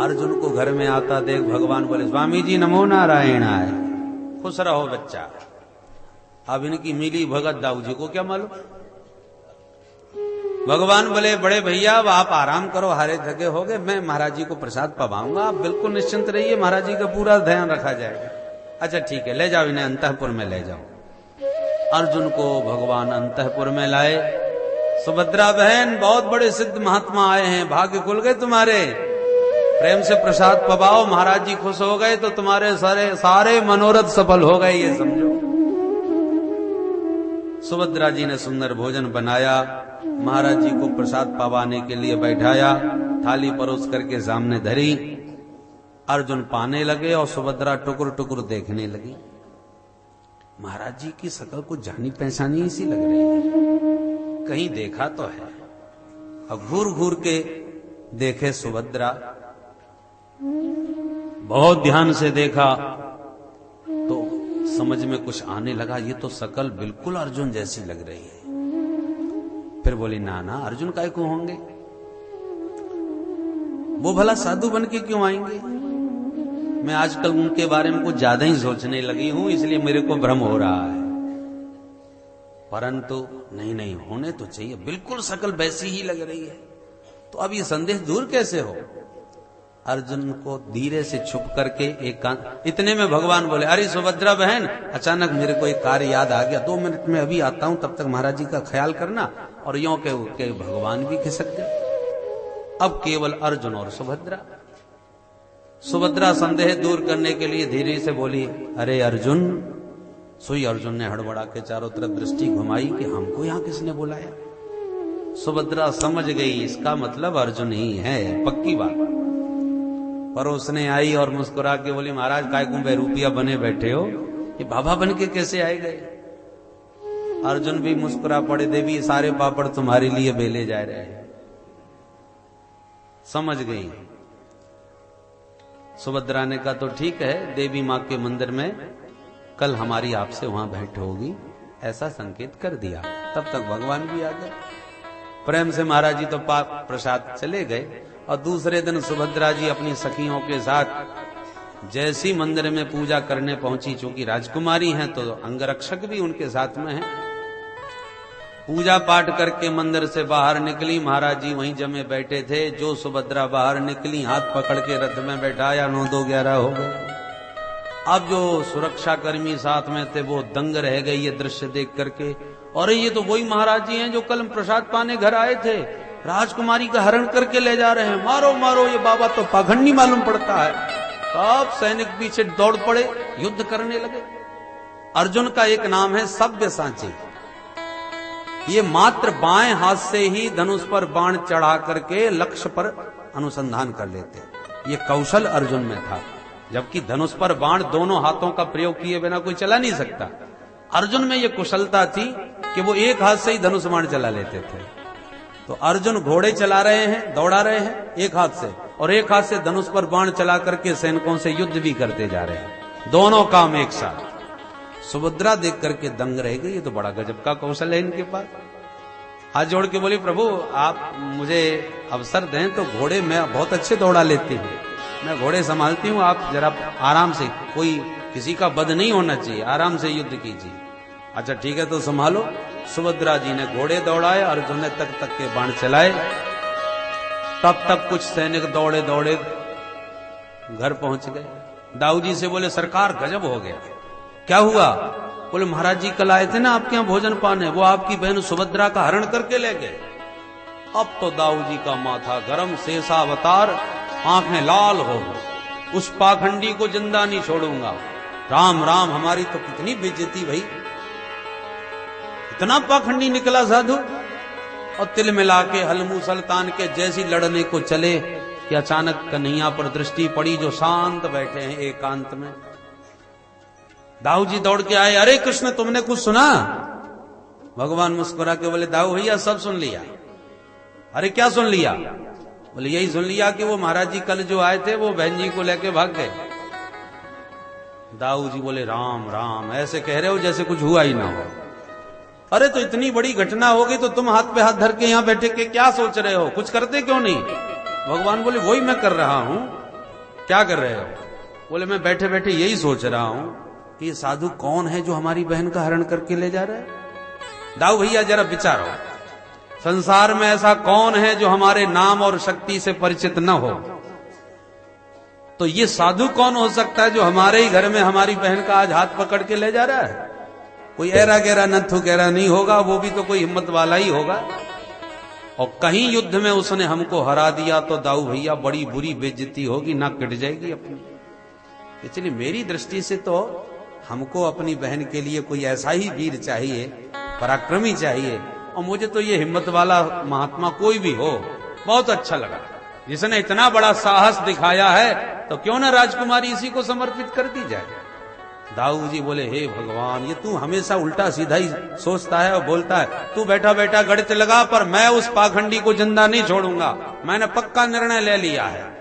अर्जुन को घर में आता देख भगवान बोले, स्वामी जी नमो नारायणाय, खुश रहो बच्चा। अब इनकी मिली भगत दाऊ जी को क्या मालूम। भगवान बोले, बड़े भैया अब आप आराम करो, हारे थके हो गए, मैं महाराज जी को प्रसाद पवाऊंगा, आप बिल्कुल निश्चिंत रहिए, महाराज जी का पूरा ध्यान रखा जाएगा। अच्छा ठीक है, ले जाओ इन्हें अंतःपुर में ले जाओ। अर्जुन को भगवान अंतःपुर में लाए। सुभद्रा बहन, बहुत बड़े सिद्ध महात्मा आए हैं, भाग्य खुल गए तुम्हारे, प्रेम से प्रसाद पवाओ, महाराज जी खुश हो गए तो तुम्हारे सारे मनोरथ सफल हो गए, ये समझो। सुभद्रा जी ने सुंदर भोजन बनाया, महाराज जी को प्रसाद पवाने के लिए बैठाया, थाली परोस करके सामने धरी। अर्जुन पाने लगे और सुभद्रा टुकुर टुकुर देखने लगी। महाराज जी की शकल को जानी पहचानी सी लग रही है, कहीं देखा तो है। अब घूर घूर के देखे सुभद्रा, बहुत ध्यान से देखा तो समझ में कुछ आने लगा, ये तो शकल बिल्कुल अर्जुन जैसी लग रही है। फिर बोली, ना ना, अर्जुन काय को होंगे, वो भला साधु बन के क्यों आएंगे। मैं आजकल उनके बारे में कुछ ज्यादा ही सोचने लगी हूं, इसलिए मेरे को भ्रम हो रहा है। परंतु नहीं नहीं, होने तो चाहिए, बिल्कुल शकल वैसी ही लग रही है। तो अब ये संदेह दूर कैसे हो। अर्जुन को धीरे से छुप करके इतने में भगवान बोले, अरे सुभद्रा बहन, अचानक मेरे को एक कार्य याद आ गया, 2 मिनट में अभी आता हूं, तब तक महाराज जी का ख्याल करना। और यों के भगवान भी खिसक गए। अब केवल अर्जुन और सुभद्रा। सुभद्रा संदेह दूर करने के लिए धीरे से बोली, अरे अर्जुन। सोई अर्जुन ने हड़बड़ा के चारों तरफ दृष्टि घुमाई कि हमको यहां किसने बुलाया। सुभद्रा समझ गई, इसका मतलब अर्जुन ही है, पक्की बात। पर उसने आई और मुस्कुरा के बोली, महाराज काय को बेरूपिया बने बैठे हो, ये बाबा बन के कैसे आए गए। अर्जुन भी मुस्कुरा पड़े, देवी सारे पापड़ तुम्हारे लिए बेले जा रहे हैं। समझ गई। सुभद्रा ने कहा, तो ठीक है, देवी मां के मंदिर में कल हमारी आपसे वहां भेंट होगी, ऐसा संकेत कर दिया। तब तक भगवान भी आ गए। प्रेम से महाराज जी तो प्रसाद चले गए। और दूसरे दिन सुभद्रा जी अपनी सखियों के साथ जैसी मंदिर में पूजा करने पहुंची, चूंकि राजकुमारी हैं तो अंगरक्षक भी उनके साथ में हैं। पूजा पाठ करके मंदिर से बाहर निकली, महाराज जी वहीं जमे बैठे थे। जो सुभद्रा बाहर निकली, हाथ पकड़ के रथ में बैठाया, 9-2-11 हो गए। अब जो सुरक्षा कर्मी साथ में थे वो दंग रह गए ये दृश्य देख करके। और ये तो वही महाराज जी हैं जो कल प्रसाद पाने घर आए थे, राजकुमारी का हरण करके ले जा रहे हैं, मारो मारो, ये बाबा तो पाखंडी मालूम पड़ता है। सब सैनिक पीछे दौड़ पड़े, युद्ध करने लगे। अर्जुन का एक नाम है सव्यसाची। ये मात्र बाएं हाथ से ही धनुष पर बाण चढ़ा करके लक्ष्य पर अनुसंधान कर लेते। ये कौशल अर्जुन में था, जबकि धनुष पर बाण दोनों हाथों का प्रयोग किए बिना कोई चला नहीं सकता। अर्जुन में ये कुशलता थी कि वो एक हाथ से ही धनुष बाण चला लेते थे। तो अर्जुन घोड़े चला रहे हैं, दौड़ा रहे हैं एक हाथ से, और एक हाथ से धनुष पर बाण चला करके सैनिकों से युद्ध भी करते जा रहे हैं, दोनों काम एक साथ। सुभद्रा देख करके दंग रह गई, ये तो बड़ा गजब का कौशल है इनके पास। हाथ जोड़ के बोली, प्रभु आप मुझे अवसर दें तो घोड़े मैं बहुत अच्छे दौड़ा लेती हूँ, मैं घोड़े संभालती हूँ, आप जरा आराम से, कोई किसी का वध नहीं होना चाहिए, आराम से युद्ध कीजिए। अच्छा ठीक है, तो संभालो। सुभद्रा जी ने घोड़े दौड़ाए, अर्जुन ने तक तक के बाण चलाए। तब तक कुछ सैनिक दौड़े दौड़े घर पहुंच गए। दाऊ जी से बोले, सरकार गजब हो गया। क्या हुआ? बोले, महाराज जी कल आए थे ना आपके यहाँ भोजन पाने, वो आपकी बहन सुभद्रा का हरण करके ले गए। अब तो दाऊ जी का माथा गरम, शेषावतार, आंखें लाल हो गई। उस पाखंडी को जिंदा नहीं छोड़ूंगा। राम राम, हमारी तो कितनी बेइज्जती भाई, इतना पाखंडी निकला साधु। और तिल मिला के हलमू सुल्तान के जैसी लड़ने को चले कि अचानक कन्हैया पर दृष्टि पड़ी, जो शांत बैठे हैं एकांत में। दाऊ जी दौड़ के आए, अरे कृष्ण तुमने कुछ सुना? भगवान मुस्कुरा के बोले, दाऊ भैया सब सुन लिया। अरे क्या सुन लिया? बोले, यही सुन लिया कि वो महाराज जी कल जो आए थे वो बहन जी को लेके भाग गए। दाऊ जी बोले, राम राम, ऐसे कह रहे हो जैसे कुछ हुआ ही ना हो। अरे तो इतनी बड़ी घटना हो गई तो तुम हाथ पे हाथ धर के यहां बैठे के क्या सोच रहे हो, कुछ करते क्यों नहीं? भगवान बोले, वही मैं कर रहा हूं, क्या कर रहे हो? बोले मैं बैठे बैठे यही सोच रहा हूं कि ये साधु कौन है जो हमारी बहन का हरण करके ले जा रहा है। दाऊ भैया जरा विचारो, संसार में ऐसा कौन है जो हमारे नाम और शक्ति से परिचित न हो? तो ये साधु कौन हो सकता है जो हमारे ही घर में हमारी बहन का आज हाथ पकड़ के ले जा रहा है? कोई ऐरा गहरा नत्थु गहरा नहीं होगा, वो भी तो कोई हिम्मत वाला ही होगा। और कहीं युद्ध में उसने हमको हरा दिया तो दाऊ भैया बड़ी बुरी बेइज्जती होगी, नाक कट जाएगी अपनी। इसलिए मेरी दृष्टि से तो हमको अपनी बहन के लिए कोई ऐसा ही वीर चाहिए, पराक्रमी चाहिए। और मुझे तो ये हिम्मत वाला महात्मा कोई भी हो बहुत अच्छा लगा, जिसने इतना बड़ा साहस दिखाया है, तो क्यों ना राजकुमारी इसी को समर्पित कर दी जाए। दाऊ जी बोले हे भगवान, ये तू हमेशा उल्टा सीधा ही सोचता है और बोलता है। तू बैठा बैठा गणित लगा, पर मैं उस पाखंडी को जिंदा नहीं छोड़ूंगा, मैंने पक्का निर्णय ले लिया है।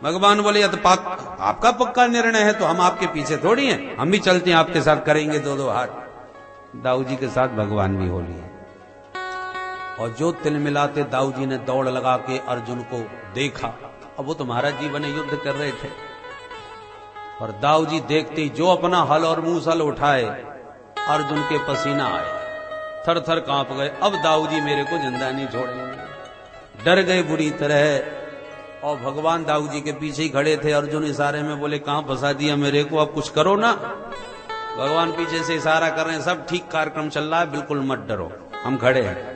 भगवान बोले या तो आपका पक्का निर्णय है तो हम आपके पीछे थोड़ी हैं, हम भी चलते हैं आपके साथ, करेंगे दो दो हाथ। दाऊ जी के साथ भगवान भी हो लिए। और जो तिल मिलाते दाऊ जी ने दौड़ लगा के अर्जुन को देखा। अब वो तो महाराज जी बने युद्ध कर रहे थे, और दाऊ जी देखते ही जो अपना हल और मूसल उठाए, अर्जुन के पसीना आए, थर थर कांप गए। अब दाऊ जी मेरे को जिंदा नहीं छोड़ेंगे, डर गए बुरी तरह। और भगवान दाऊ जी के पीछे ही खड़े थे। अर्जुन इशारे में बोले कहां फंसा दिया मेरे को, अब कुछ करो ना। भगवान पीछे से इशारा कर रहे हैं, सब ठीक कार्यक्रम चल रहा है, बिल्कुल मत डरो, हम खड़े हैं।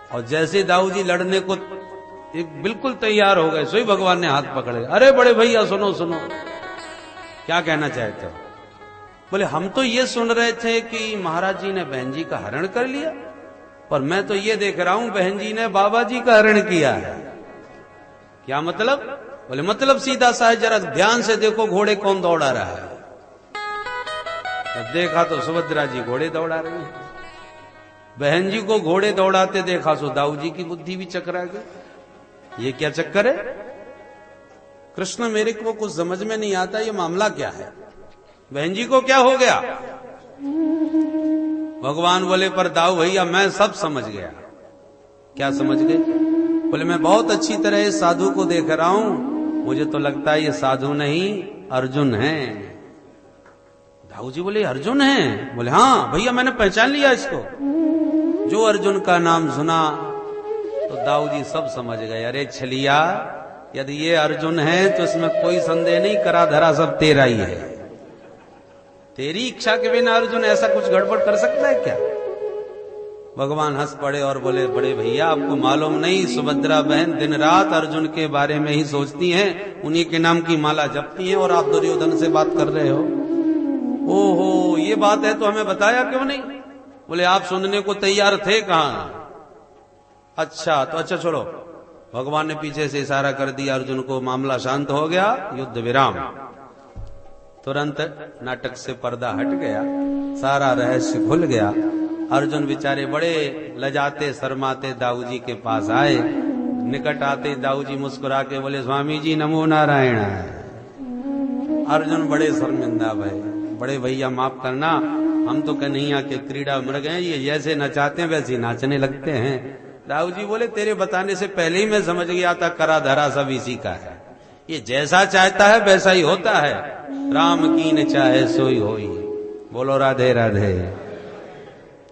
और जैसे दाऊ जी लड़ने को एक बिल्कुल तैयार हो गए, सोई भगवान ने हाथ पकड़े। अरे बड़े भैया सुनो सुनो, क्या कहना चाहते हो? बोले हम तो ये सुन रहे थे कि महाराज जी ने बहन जी का हरण कर लिया, पर मैं तो ये देख रहा हूं बहन जी ने बाबा जी का हरण किया है। क्या मतलब? बोले मतलब सीधा सा है, जरा ध्यान से देखो घोड़े कौन दौड़ा रहा है। जब देखा तो सुभद्रा जी घोड़े दौड़ा रही है। बहन जी को घोड़े दौड़ाते देखा सो दाऊ जी की बुद्धि भी चकरा गई। ये क्या चक्कर है? कृष्ण मेरे को कुछ समझ में नहीं आता, ये मामला क्या है? बहन जी को क्या हो गया? भगवान बोले पर दाऊ भैया मैं सब समझ गया। क्या समझ गए? बोले मैं बहुत अच्छी तरह इस साधु को देख रहा हूं, मुझे तो लगता है ये साधु नहीं अर्जुन है। दाऊ जी बोले अर्जुन है? बोले हाँ भैया मैंने पहचान लिया इसको। जो अर्जुन का नाम सुना तो दाऊ जी सब समझ गए। अरे छलिया, यदि ये अर्जुन है तो इसमें कोई संदेह नहीं, करा धरा सब तेरा ही है। तेरी इच्छा के बिना अर्जुन ऐसा कुछ गड़बड़ कर सकता है क्या? भगवान हंस पड़े और बोले बड़े भैया आपको मालूम नहीं, सुभद्रा बहन दिन रात अर्जुन के बारे में ही सोचती हैं, उन्हीं के नाम की माला जपती हैं, और आप दुर्योधन से बात कर रहे हो। ओहो ये बात है तो हमें बताया क्यों नहीं? बोले आप सुनने को तैयार थे कहां? अच्छा तो अच्छा छोड़ो। भगवान ने पीछे से इशारा कर दिया अर्जुन को, मामला शांत हो गया, युद्ध विराम। तुरंत नाटक से पर्दा हट गया, सारा रहस्य खुल गया। अर्जुन बेचारे बड़े लजाते शर्माते दाऊ जी के पास आए। निकट आते दाऊ जी मुस्कुरा के बोले स्वामी जी नमो नारायण। अर्जुन बड़े शर्मिंदा भाई, बड़े भैया माफ करना, हम तो कन्हैया के क्रीड़ा मर गए, ये जैसे नचाते हैं वैसे नाचने लगते हैं। दाऊ जी बोले तेरे बताने से पहले ही मैं समझ गया था, करा धरा सब इसी का है, ये जैसा चाहता है वैसा ही होता है, राम कीन चाहे सोई होई। बोलो राधे राधे।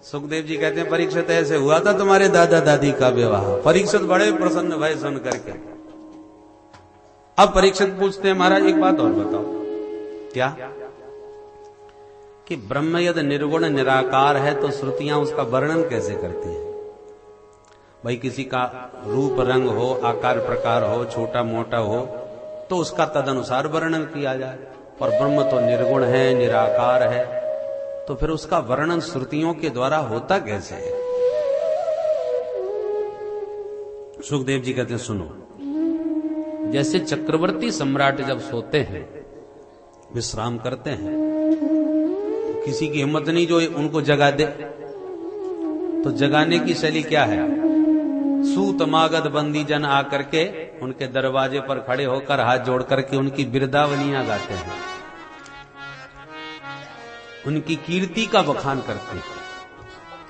सुखदेव जी कहते हैं परीक्षित ऐसे हुआ था तुम्हारे दादा दादी का विवाह। परीक्षित बड़े प्रसन्न भय सुन करके। अब परीक्षित पूछते हैं महाराज एक बात और बताओ, क्या कि ब्रह्म यदि निर्गुण निराकार है तो श्रुतियां उसका वर्णन कैसे करती है? भाई किसी का रूप रंग हो, आकार प्रकार हो, छोटा मोटा हो, तो उसका तदनुसार वर्णन किया जाए। पर ब्रह्म तो निर्गुण है, निराकार है, तो फिर उसका वर्णन श्रुतियों के द्वारा होता कैसे है? सुखदेव जी कहते हैं सुनो, जैसे चक्रवर्ती सम्राट जब सोते हैं, विश्राम करते हैं, तो किसी की हिम्मत नहीं जो उनको जगा दे। तो जगाने की शैली क्या है? सूत मागध बंदी जन आकर के उनके दरवाजे पर खड़े होकर हाथ जोड़ करके उनकी बिरदावलियां गाते हैं, उनकी कीर्ति का बखान करते हैं।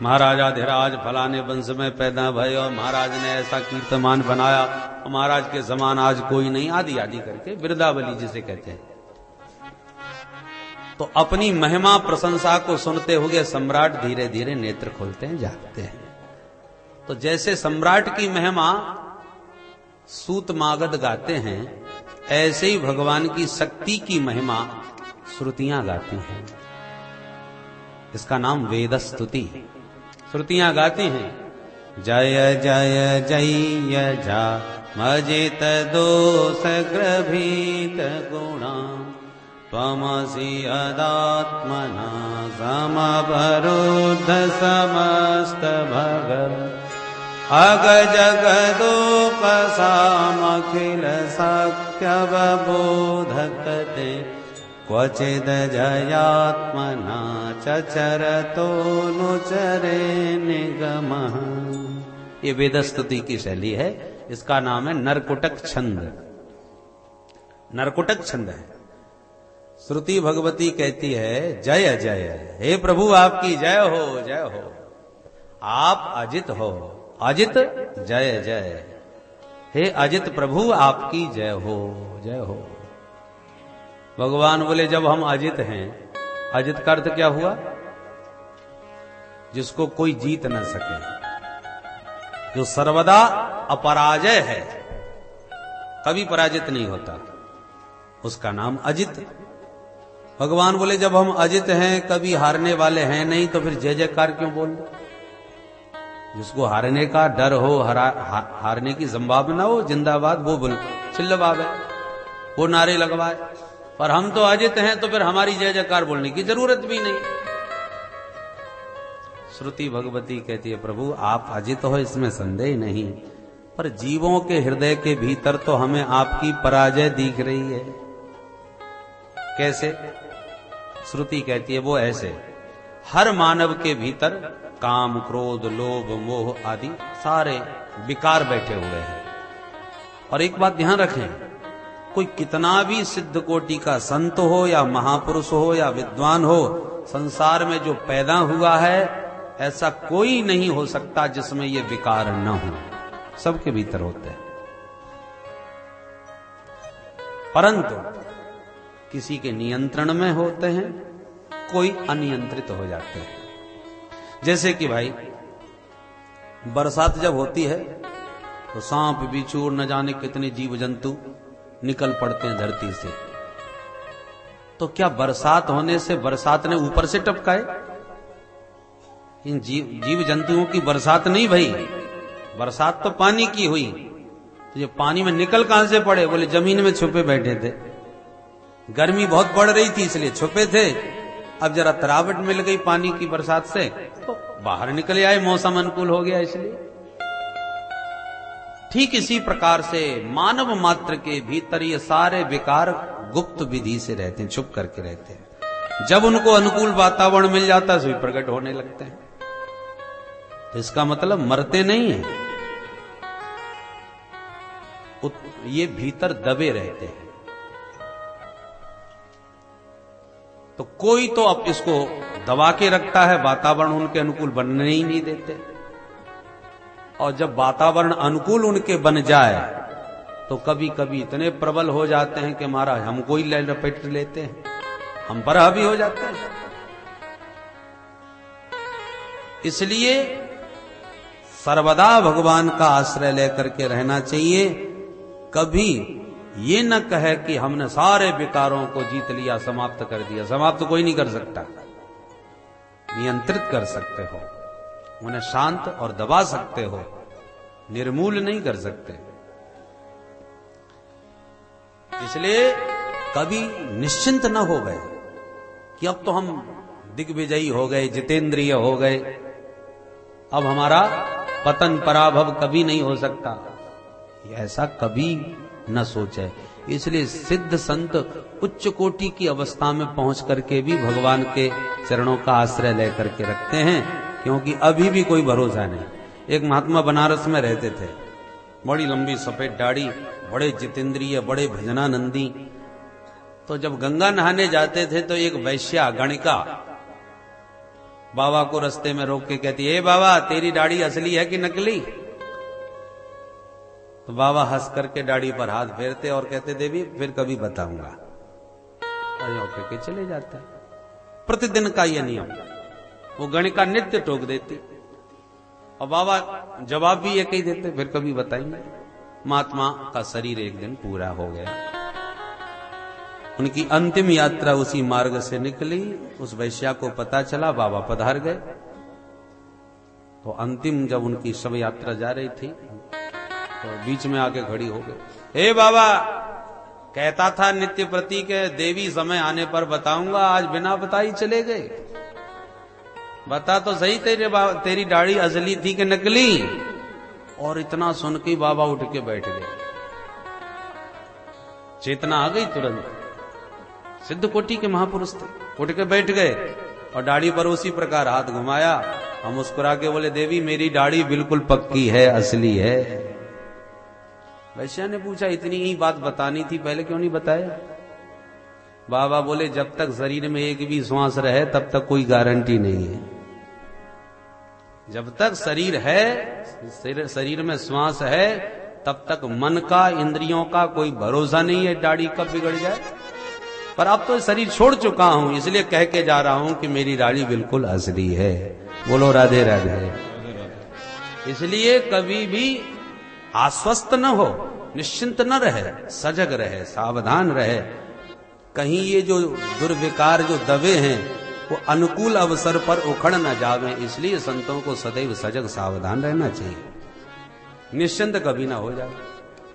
महाराजाधिराज फलाने वंश में पैदा भय और महाराज ने ऐसा कीर्तमान बनाया और महाराज के समान आज कोई नहीं, आदि आदि करके बिरदावली जिसे कहते हैं। तो अपनी महिमा प्रशंसा को सुनते हुए सम्राट धीरे धीरे नेत्र खोलते हैं, जागते हैं। तो जैसे सम्राट की महिमा सूत मागध गाते हैं, ऐसे ही भगवान की शक्ति की महिमा श्रुतियां गाती हैं। इसका नाम वेद स्तुति। श्रुतियां गाती हैं, जय जय जय जा मजित दोष ग्रभीत गुणा त्वमसि अदात्मना समवरुद्ध समस्त भगवत् अग जगदोपसामखिल सख्यवबोधकते क्वचिद जयात्मना चरतो नुचरे निगमः। ये वेदस्तुति की शैली है। इसका नाम है नरकुटक छंद। नरकुटक छंद है। श्रुति भगवती कहती है, जय जय, हे प्रभु आपकी जय हो, जय हो। आप अजित हो, अजित जय जय, हे अजित प्रभु आपकी जय हो, जय हो। भगवान बोले जब हम अजित हैं, अजित का अर्थ क्या हुआ? जिसको कोई जीत न सके, जो सर्वदा अपराजय है, कभी पराजित नहीं होता, उसका नाम अजित। भगवान बोले जब हम अजित हैं, कभी हारने वाले हैं नहीं, तो फिर जय जयकार क्यों बोल? जिसको हारने का डर हो, हारने की संभावना हो, जिंदाबाद वो बोल चिल्लवावे, वो नारे लगवाए। पर हम तो अजित हैं, तो फिर हमारी जय जयकार बोलने की जरूरत भी नहीं। श्रुति भगवती कहती है, प्रभु आप अजित हो, इसमें संदेह नहीं, पर जीवों के हृदय के भीतर तो हमें आपकी पराजय दिख रही है। कैसे? श्रुति कहती है वो ऐसे, हर मानव के भीतर काम, क्रोध, लोभ, मोह आदि सारे विकार बैठे हुए हैं। और एक बात ध्यान रखें, कोई कितना भी सिद्ध कोटि का संत हो या महापुरुष हो या विद्वान हो, संसार में जो पैदा हुआ है ऐसा कोई नहीं हो सकता जिसमें ये विकार न हो। सबके भीतर होते हैं, परंतु किसी के नियंत्रण में होते हैं, कोई अनियंत्रित हो जाते हैं। जैसे कि भाई बरसात जब होती है तो सांप, बिच्छू, न जाने कितने जीव जंतु निकल पड़ते हैं धरती से। तो क्या बरसात होने से बरसात ने ऊपर से टपकाए? इन जीव जंतुओं की बरसात नहीं भई, बरसात तो पानी की हुई। तो ये पानी में निकल कहां से पड़े? बोले जमीन में छुपे बैठे थे, गर्मी बहुत बढ़ रही थी इसलिए छुपे थे। अब जरा तरावट मिल गई पानी की बरसात से तो बाहर निकले आए, मौसम अनुकूल हो गया इसलिए। ठीक इसी प्रकार से मानव मात्र के भीतर ये सारे विकार गुप्त विधि से रहते हैं, छुप करके रहते हैं। जब उनको अनुकूल वातावरण मिल जाता है तो प्रकट होने लगते हैं। तो इसका मतलब मरते नहीं है, ये भीतर दबे रहते हैं। तो कोई तो अब इसको दबा के रखता है, वातावरण उनके अनुकूल बनने ही नहीं देते। और जब वातावरण अनुकूल उनके बन जाए तो कभी कभी इतने प्रबल हो जाते हैं कि महाराज हमको ही लपेट लेते हैं, हम पर हावी हो जाते हैं। इसलिए सर्वदा भगवान का आश्रय लेकर के रहना चाहिए। कभी ये न कहे कि हमने सारे विकारों को जीत लिया, समाप्त कर दिया। समाप्त कोई नहीं कर सकता, नियंत्रित कर सकते हो, उन्हें शांत और दबा सकते हो, निर्मूल नहीं कर सकते। इसलिए कभी निश्चिंत न हो गए कि अब तो हम दिग्विजयी हो गए, जितेंद्रिय हो गए, अब हमारा पतन पराभव कभी नहीं हो सकता, ऐसा कभी न सोचे। इसलिए सिद्ध संत उच्च कोटि की अवस्था में पहुंच करके भी भगवान के चरणों का आश्रय लेकर के रखते हैं, क्योंकि अभी भी कोई भरोसा नहीं। एक महात्मा बनारस में रहते थे, बड़ी लंबी सफेद दाढ़ी, बड़े जितेंद्रिय, बड़े भजनानंदी। तो जब गंगा नहाने जाते थे तो एक वैश्या गणिका बाबा को रास्ते में रोक के कहती है, बाबा तेरी दाढ़ी असली है कि नकली? तो बाबा हंस करके दाढ़ी पर हाथ फेरते और कहते, देवी फिर कभी बताऊंगा, और करके चले जाता है। प्रतिदिन का यह नियम, वो गणिका नित्य टोक देती और बाबा जवाब भी ये कही देते, फिर कभी बताएंगे। महात्मा का शरीर एक दिन पूरा हो गया, उनकी अंतिम यात्रा उसी मार्ग से निकली। उस वैश्या को पता चला, बाबा पधार गए। तो अंतिम जब उनकी शव यात्रा जा रही थी तो बीच में आके खड़ी हो गई, हे बाबा, कहता था नित्य प्रति के देवी समय आने पर बताऊंगा, आज बिना बताई चले गए। बता तो सही, तेरी दाढ़ी असली थी कि नकली? और इतना सुन के बाबा उठ के बैठ गए। चेतना आ गई तुरंत, सिद्ध कोटि के महापुरुष थे, उठ के बैठ गए और दाढ़ी पर उसी प्रकार हाथ घुमाया और मुस्कुरा के बोले, देवी मेरी दाढ़ी बिल्कुल पक्की है, असली है। वैश्या ने पूछा, इतनी ही बात बतानी थी, पहले क्यों नहीं बताया? बाबा बोले, जब तक शरीर में एक भी श्वास रहे तब तक कोई गारंटी नहीं है। जब तक शरीर है, शरीर में श्वास है, तब तक मन का, इंद्रियों का कोई भरोसा नहीं है दाढ़ी कब बिगड़ जाए। पर अब तो शरीर छोड़ चुका हूं, इसलिए कह के जा रहा हूं कि मेरी दाढ़ी बिल्कुल असली है। बोलो राधे राधे। इसलिए कभी भी आश्वस्त न हो, निश्चिंत न रहे, सजग रहे, सावधान रहे। कहीं ये जो दुर्विकार जो दबे हैं वो अनुकूल अवसर पर उखड़ न जावे, इसलिए संतों को सदैव सजग सावधान रहना चाहिए, निश्चिंत कभी ना हो जाए।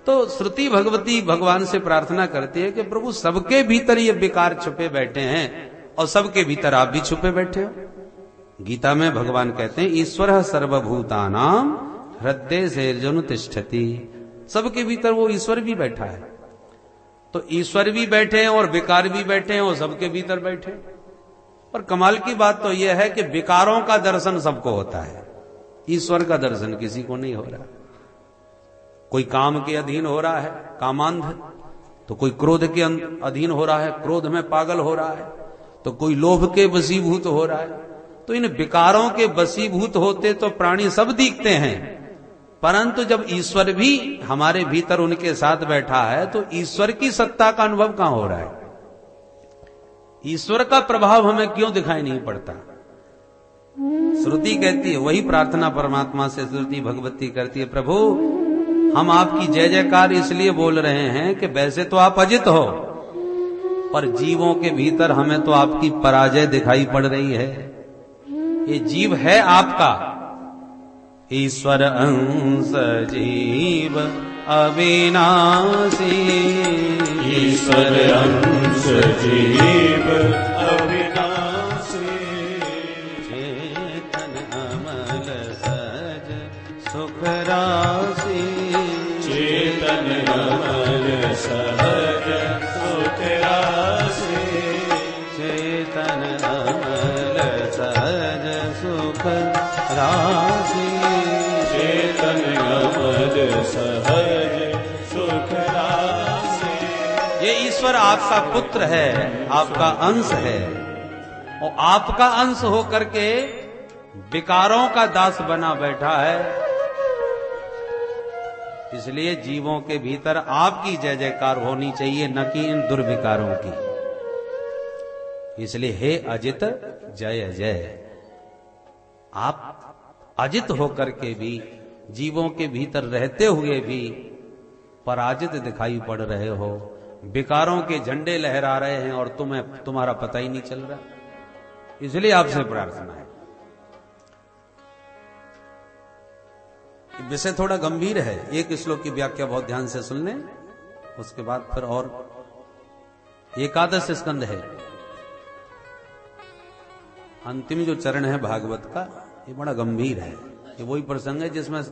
तो श्रुति भगवती भगवान से प्रार्थना करती है कि प्रभु सबके भीतर ये विकार छुपे बैठे हैं और सबके भीतर आप भी छुपे बैठे हो। गीता में भगवान कहते हैं, ईश्वर सर्वभूतानां हृदय सेर्जनु तिष्ठति। सबके भीतर वो ईश्वर भी बैठा है। तो ईश्वर भी बैठे हैं और विकार भी बैठे हैं और सबके भीतर बैठे। पर कमाल की बात तो यह है कि विकारों का दर्शन सबको होता है, ईश्वर का दर्शन किसी को नहीं हो रहा। कोई काम के अधीन हो रहा है, कामांध, तो कोई क्रोध के अधीन हो रहा है, क्रोध में पागल हो रहा है, तो कोई लोभ के वशीभूत हो रहा है। तो इन विकारों के वशीभूत होते तो प्राणी सब दिखते हैं, परंतु जब ईश्वर भी हमारे भीतर उनके साथ बैठा है तो ईश्वर की सत्ता का अनुभव कहां हो रहा है? ईश्वर का प्रभाव हमें क्यों दिखाई नहीं पड़ता? श्रुति कहती है, वही प्रार्थना परमात्मा से श्रुति भगवती करती है, प्रभु हम आपकी जय जयकार इसलिए बोल रहे हैं कि वैसे तो आप अजित हो, पर जीवों के भीतर हमें तो आपकी पराजय दिखाई पड़ रही है। ये जीव है आपका, ईश्वर अंश जीव अविनाशी, ईश्वर अंश जीव अविनाशी, चेतन अमल सज सुख राशि, चेतन अमल सहज सुख राशि, चेतन अमल सहज सुख राशि, चेतन अमल सहज सुख राशि। ये ईश्वर आपका पुत्र है, आपका अंश है, और आपका अंश होकर के विकारों का दास बना बैठा है। इसलिए जीवों के भीतर आपकी जय जयकार होनी चाहिए, न कि इन दुर्विकारों की। इसलिए हे अजित जय जय। आप अजित होकर के भी, जीवों के भीतर रहते हुए भी पराजित दिखाई पड़ रहे हो, विकारों के झंडे लहरा रहे हैं और तुम्हारा पता ही नहीं चल रहा। इसलिए आपसे प्रार्थना है। विषय थोड़ा गंभीर है, एक श्लोक की व्याख्या बहुत ध्यान से सुन लें, उसके बाद फिर और एकादश स्कंद है, अंतिम जो चरण है भागवत का, ये बड़ा गंभीर है। ये वही प्रसंग है जिसमें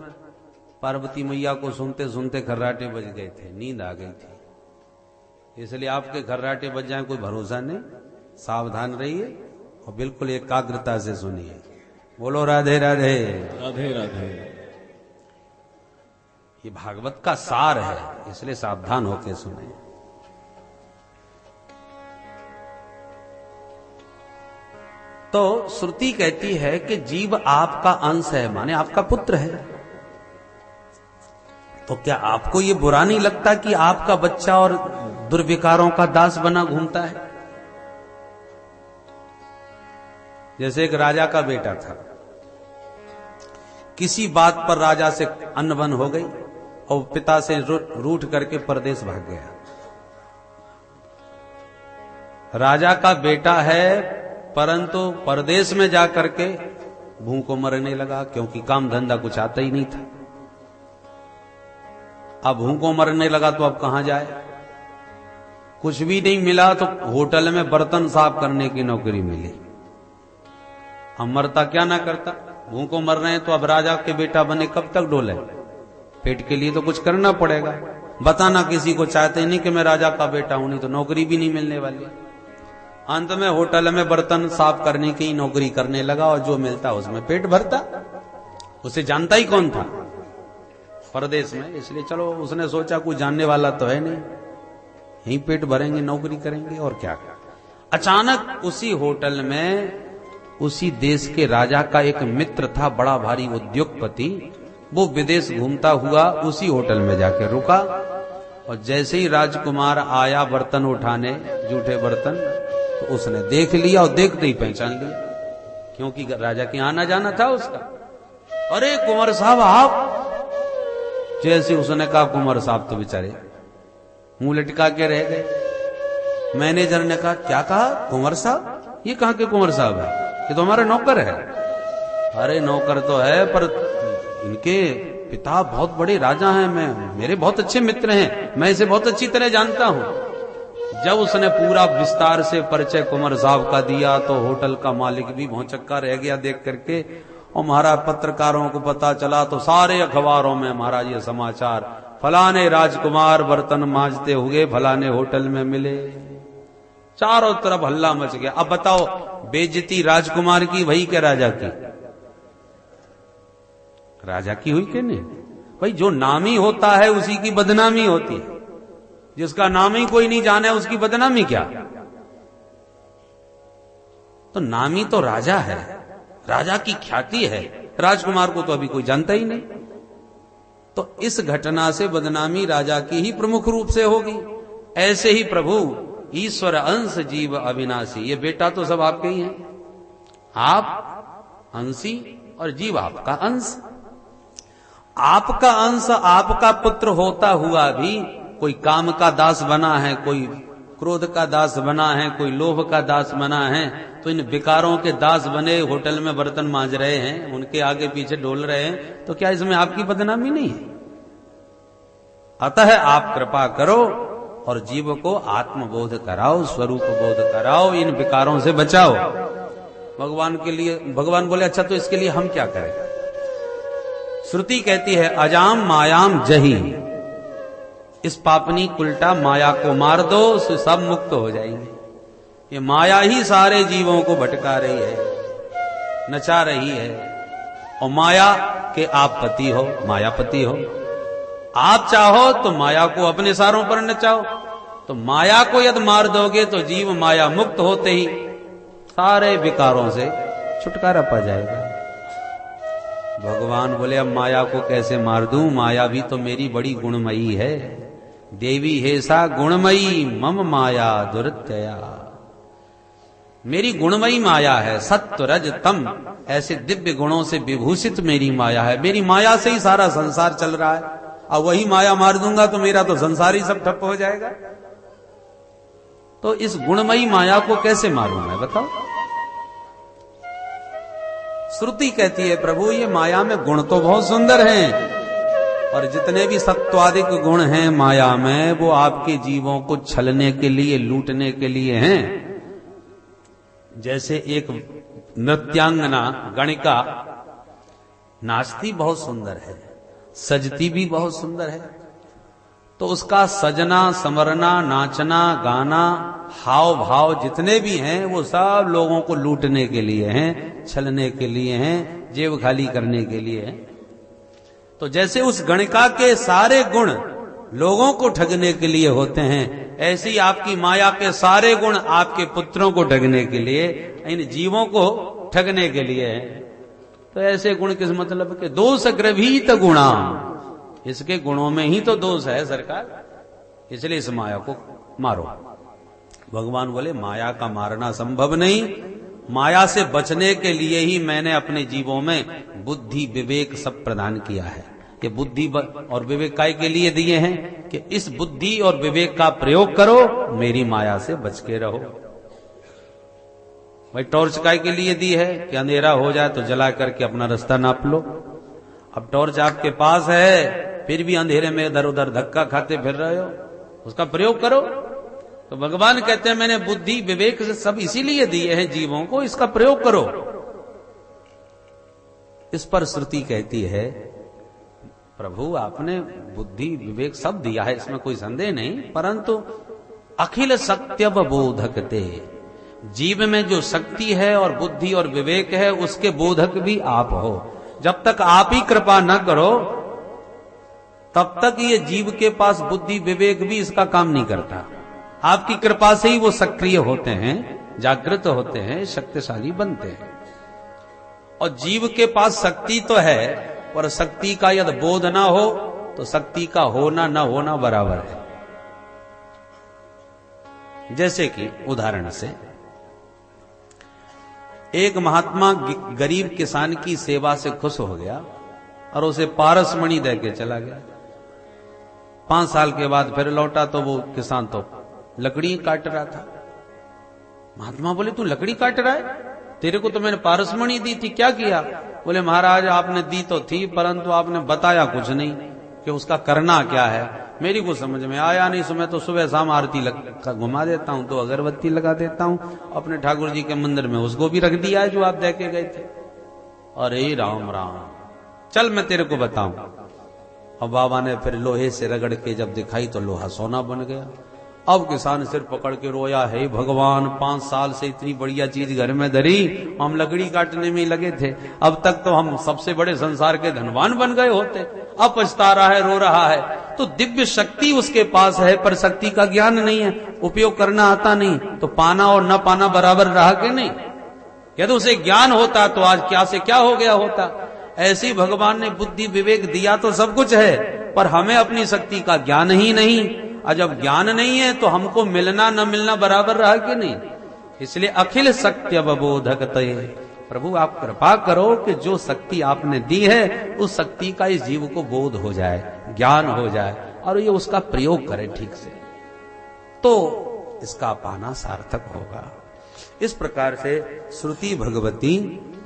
पार्वती मैया को सुनते सुनते खर्राटे बज गए थे, नींद आ गई थी। इसलिए आपके खर्राटे बज जाए कोई भरोसा नहीं, सावधान रहिए और बिल्कुल एकाग्रता से सुनिए। बोलो राधे राधे। राधे राधे। ये भागवत का सार है, इसलिए सावधान होकर सुने। तो श्रुति कहती है कि जीव आपका अंश है, माने आपका पुत्र है। तो क्या आपको ये बुरा नहीं लगता कि आपका बच्चा और दुर्विकारों का दास बना घूमता है? जैसे एक राजा का बेटा था, किसी बात पर राजा से अनबन हो गई और पिता से रूठ करके परदेश भाग गया। राजा का बेटा है परंतु परदेश में जाकर के भूखों मरने लगा, क्योंकि काम धंधा कुछ आता ही नहीं था। अब भूखों मरने लगा तो अब कहां जाए? कुछ भी नहीं मिला तो होटल में बर्तन साफ करने की नौकरी मिली। अब मरता क्या ना करता, भूखों मर रहे हैं तो अब राजा के बेटा बने कब तक डोले? पेट के लिए तो कुछ करना पड़ेगा। बताना किसी को चाहते नहीं कि मैं राजा का बेटा हूं, नहीं तो नौकरी भी नहीं मिलने वाली। अंत में होटल में बर्तन साफ करने की नौकरी करने लगा और जो मिलता उसमें पेट भरता। उसे जानता ही कौन था परदेश में, इसलिए चलो उसने सोचा कुछ जानने वाला तो है नहीं, यहीं पेट भरेंगे, नौकरी करेंगे और क्या। अचानक उसी होटल में उसी देश के राजा का एक मित्र था, बड़ा भारी उद्योगपति। वो विदेश घूमता हुआ उसी होटल में जाके रुका और जैसे ही राजकुमार आया बर्तन उठाने, जूठे बर्तन, तो उसने देख लिया और देखते ही पहचान लिया, क्योंकि राजा के आना जाना था उसका। अरे कुंवर साहब आप! जैसे उसने कहा कुंवर साहब तो बेचारे मुंह लटका के रह गए। मैनेजर ने कहा क्या कहा? कुंवर साहब? ये कहां के कुंवर साहब है? ये तो हमारा नौकर है। अरे नौकर तो है पर इनके पिता बहुत बड़े राजा हैं, मेरे बहुत अच्छे मित्र हैं, मैं इसे बहुत अच्छी तरह जानता हूं। जब उसने पूरा विस्तार से परिचय कुंवर साहब का दिया तो होटल का मालिक भी भौचक्का रह गया देख करके। और महाराज पत्रकारों को पता चला तो सारे अखबारों में महाराज ये समाचार, फलाने राजकुमार बर्तन मांजते हुए फलाने होटल में मिले। चारों तरफ हल्ला मच गया। अब बताओ बेइज्जती राजकुमार की भई के राजा की? राजा की हुई कि नहीं? भाई जो नामी होता है उसी की बदनामी होती है, जिसका नाम ही कोई नहीं जाने उसकी बदनामी क्या? तो नामी तो राजा है, राजा की ख्याति है, राजकुमार को तो अभी कोई जानता ही नहीं। तो इस घटना से बदनामी राजा की ही प्रमुख रूप से होगी। ऐसे ही प्रभु ईश्वर अंश जीव अविनाशी, ये बेटा तो सब आपके ही हैं, आप अंशी और जीव आपका अंश। आपका अंश, आपका पुत्र होता हुआ भी कोई काम का दास बना है, कोई क्रोध का दास बना है, कोई लोभ का दास बना है, तो इन विकारों के दास बने होटल में बर्तन मांज रहे हैं, उनके आगे पीछे डोल रहे हैं, तो क्या इसमें आपकी बदनामी नहीं है? अतः आप कृपा करो और जीव को आत्मबोध कराओ, स्वरूप बोध कराओ, इन विकारों से बचाओ। भगवान के लिए भगवान बोले अच्छा तो इसके लिए हम क्या करें? श्रुति कहती है अजाम मायाम जही, इस पापनी उल्टा माया को मार दो, उससे सब मुक्त हो जाएंगे। ये माया ही सारे जीवों को भटका रही है, नचा रही है। और माया के आप पति हो, मायापति हो, आप चाहो तो माया को अपने सारों पर नचाओ। तो माया को यदि मार दोगे तो जीव माया मुक्त होते ही सारे विकारों से छुटकारा पा जाएगा। भगवान बोले अब माया को कैसे मार दूं? माया भी तो मेरी बड़ी गुणमयी है। देवी हे सा गुणमयी मम माया दुरत्यया, मेरी गुणमयी माया है, सत्व रज तम, ऐसे दिव्य गुणों से विभूषित मेरी माया है। मेरी माया से ही सारा संसार चल रहा है। अब वही माया मार दूंगा तो मेरा तो संसार ही सब ठप्प हो जाएगा। तो इस गुणमयी माया को कैसे मारूं मैं, बताओ? श्रुति कहती है प्रभु ये माया में गुण तो बहुत सुंदर हैं, और जितने भी सत्वादिक गुण हैं माया में वो आपके जीवों को छलने के लिए, लूटने के लिए हैं। जैसे एक नृत्यांगना गणिका नाचती बहुत सुंदर है, सजती भी बहुत सुंदर है, तो उसका सजना, समरना, नाचना, गाना, हाव भाव जितने भी हैं वो सब लोगों को लूटने के लिए हैं, छलने के लिए हैं, जेब खाली करने के लिए हैं। तो जैसे उस गणिका के सारे गुण लोगों को ठगने के लिए होते हैं, ऐसी आपकी माया के सारे गुण आपके पुत्रों को ठगने के लिए, इन जीवों को ठगने के लिए है। तो ऐसे गुण किस मतलब के? दोष ग्रभीत गुणा, इसके गुणों में ही तो दोष है सरकार, इसलिए इस माया को मारो। भगवान बोले माया का मारना संभव नहीं, माया से बचने के लिए ही मैंने अपने जीवों में बुद्धि विवेक सब प्रदान किया है। ये बुद्धि और विवेक काय के लिए दिए हैं कि इस बुद्धि और विवेक का प्रयोग करो, मेरी माया से बच के रहो। भाई टॉर्च काय के लिए दी है कि अंधेरा हो जाए तो जला करके अपना रास्ता नाप लो। अब टॉर्च आपके पास है, फिर भी अंधेरे में इधर उधर धक्का खाते फिर रहे हो, उसका प्रयोग करो। तो भगवान कहते हैं मैंने बुद्धि विवेक से सब इसीलिए दिए हैं जीवों को, इसका प्रयोग करो। इस पर श्रुति कहती है प्रभु आपने बुद्धि विवेक सब दिया है, इसमें कोई संदेह नहीं, परंतु अखिल सत्यव बोधकते, जीव में जो शक्ति है और बुद्धि और विवेक है उसके बोधक भी आप हो। जब तक आप ही कृपा न करो तब तक ये जीव के पास बुद्धि विवेक भी इसका काम नहीं करता। आपकी कृपा से ही वो सक्रिय होते हैं, जागृत होते हैं, शक्तिशाली बनते हैं। और जीव के पास शक्ति तो है, पर शक्ति का यदि बोध ना हो तो शक्ति का होना न होना बराबर है। जैसे कि उदाहरण से एक महात्मा गरीब किसान की सेवा से खुश हो गया और उसे पारसमणि दे के चला गया। 5 साल के बाद फिर लौटा तो वो किसान तो लकड़ी काट रहा था। महात्मा बोले तू लकड़ी काट रहा है, तेरे को तो मैंने पारसमणि दी थी, क्या किया? बोले महाराज आपने दी तो थी परंतु आपने बताया कुछ नहीं कि उसका करना क्या है, मेरी को समझ में आया नहीं। सो मैं तो सुबह शाम आरती घुमा देता हूं, तो अगरबत्ती लगा देता हूं अपने ठाकुर जी के मंदिर में, उसको भी रख दिया है जो आप दे के गए थे। अरे राम राम, चल मैं तेरे को बताऊं। और बाबा ने फिर लोहे से रगड़ के जब दिखाई तो लोहा सोना बन गया। अब किसान सिर पकड़ के रोया, हे भगवान 5 साल से इतनी बढ़िया चीज घर में धरी, हम लकड़ी काटने में लगे थे, अब तक तो हम सबसे बड़े संसार के धनवान बन गए होते। अब पछता रहा है, रो रहा है। तो दिव्य शक्ति उसके पास है पर शक्ति का ज्ञान नहीं है, उपयोग करना आता नहीं, तो पाना और न पाना बराबर रहा कि नहीं? यदि उसे ज्ञान होता तो आज क्या से क्या हो गया होता। ऐसे ही भगवान ने बुद्धि विवेक दिया तो सब कुछ है, पर हमें अपनी शक्ति का ज्ञान ही नहीं। और जब ज्ञान नहीं है तो हमको मिलना न मिलना बराबर रहा कि नहीं? इसलिए अखिल सत्य अवबोधकते, प्रभु आप कृपा करो कि जो शक्ति आपने दी है उस शक्ति का इस जीव को बोध हो जाए, ज्ञान हो जाए और ये उसका प्रयोग करे ठीक से, तो इसका पाना सार्थक होगा। इस प्रकार से श्रुति भगवती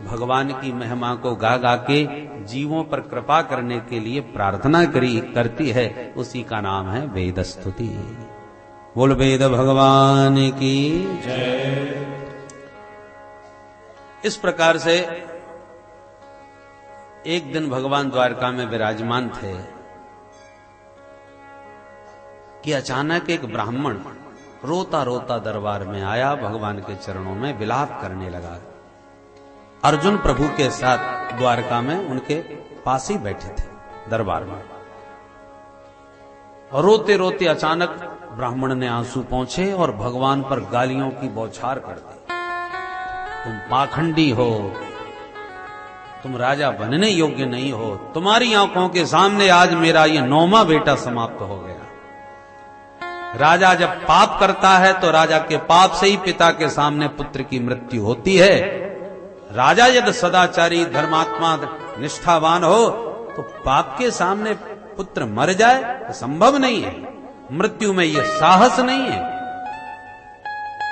भगवान की महिमा को गा गा के जीवों पर कृपा करने के लिए प्रार्थना करती है, उसी का नाम है वेद स्तुति। बोल वेद भगवान की जय। इस प्रकार से एक दिन भगवान द्वारका में विराजमान थे कि अचानक एक ब्राह्मण रोता रोता दरबार में आया, भगवान के चरणों में विलाप करने लगा। अर्जुन प्रभु के साथ द्वारका में उनके पास ही बैठे थे दरबार में। रोते रोते अचानक ब्राह्मण ने आंसू पोंछे और भगवान पर गालियों की बौछार कर दी। तुम पाखंडी हो, तुम राजा बनने योग्य नहीं हो, तुम्हारी आंखों के सामने आज मेरा ये 9वां बेटा समाप्त हो गया। राजा जब पाप करता है तो राजा के पाप से ही पिता के सामने पुत्र की मृत्यु होती है। राजा यदि सदाचारी धर्मात्मा निष्ठावान हो तो पाप के सामने पुत्र मर जाए तो संभव नहीं है, मृत्यु में यह साहस नहीं है।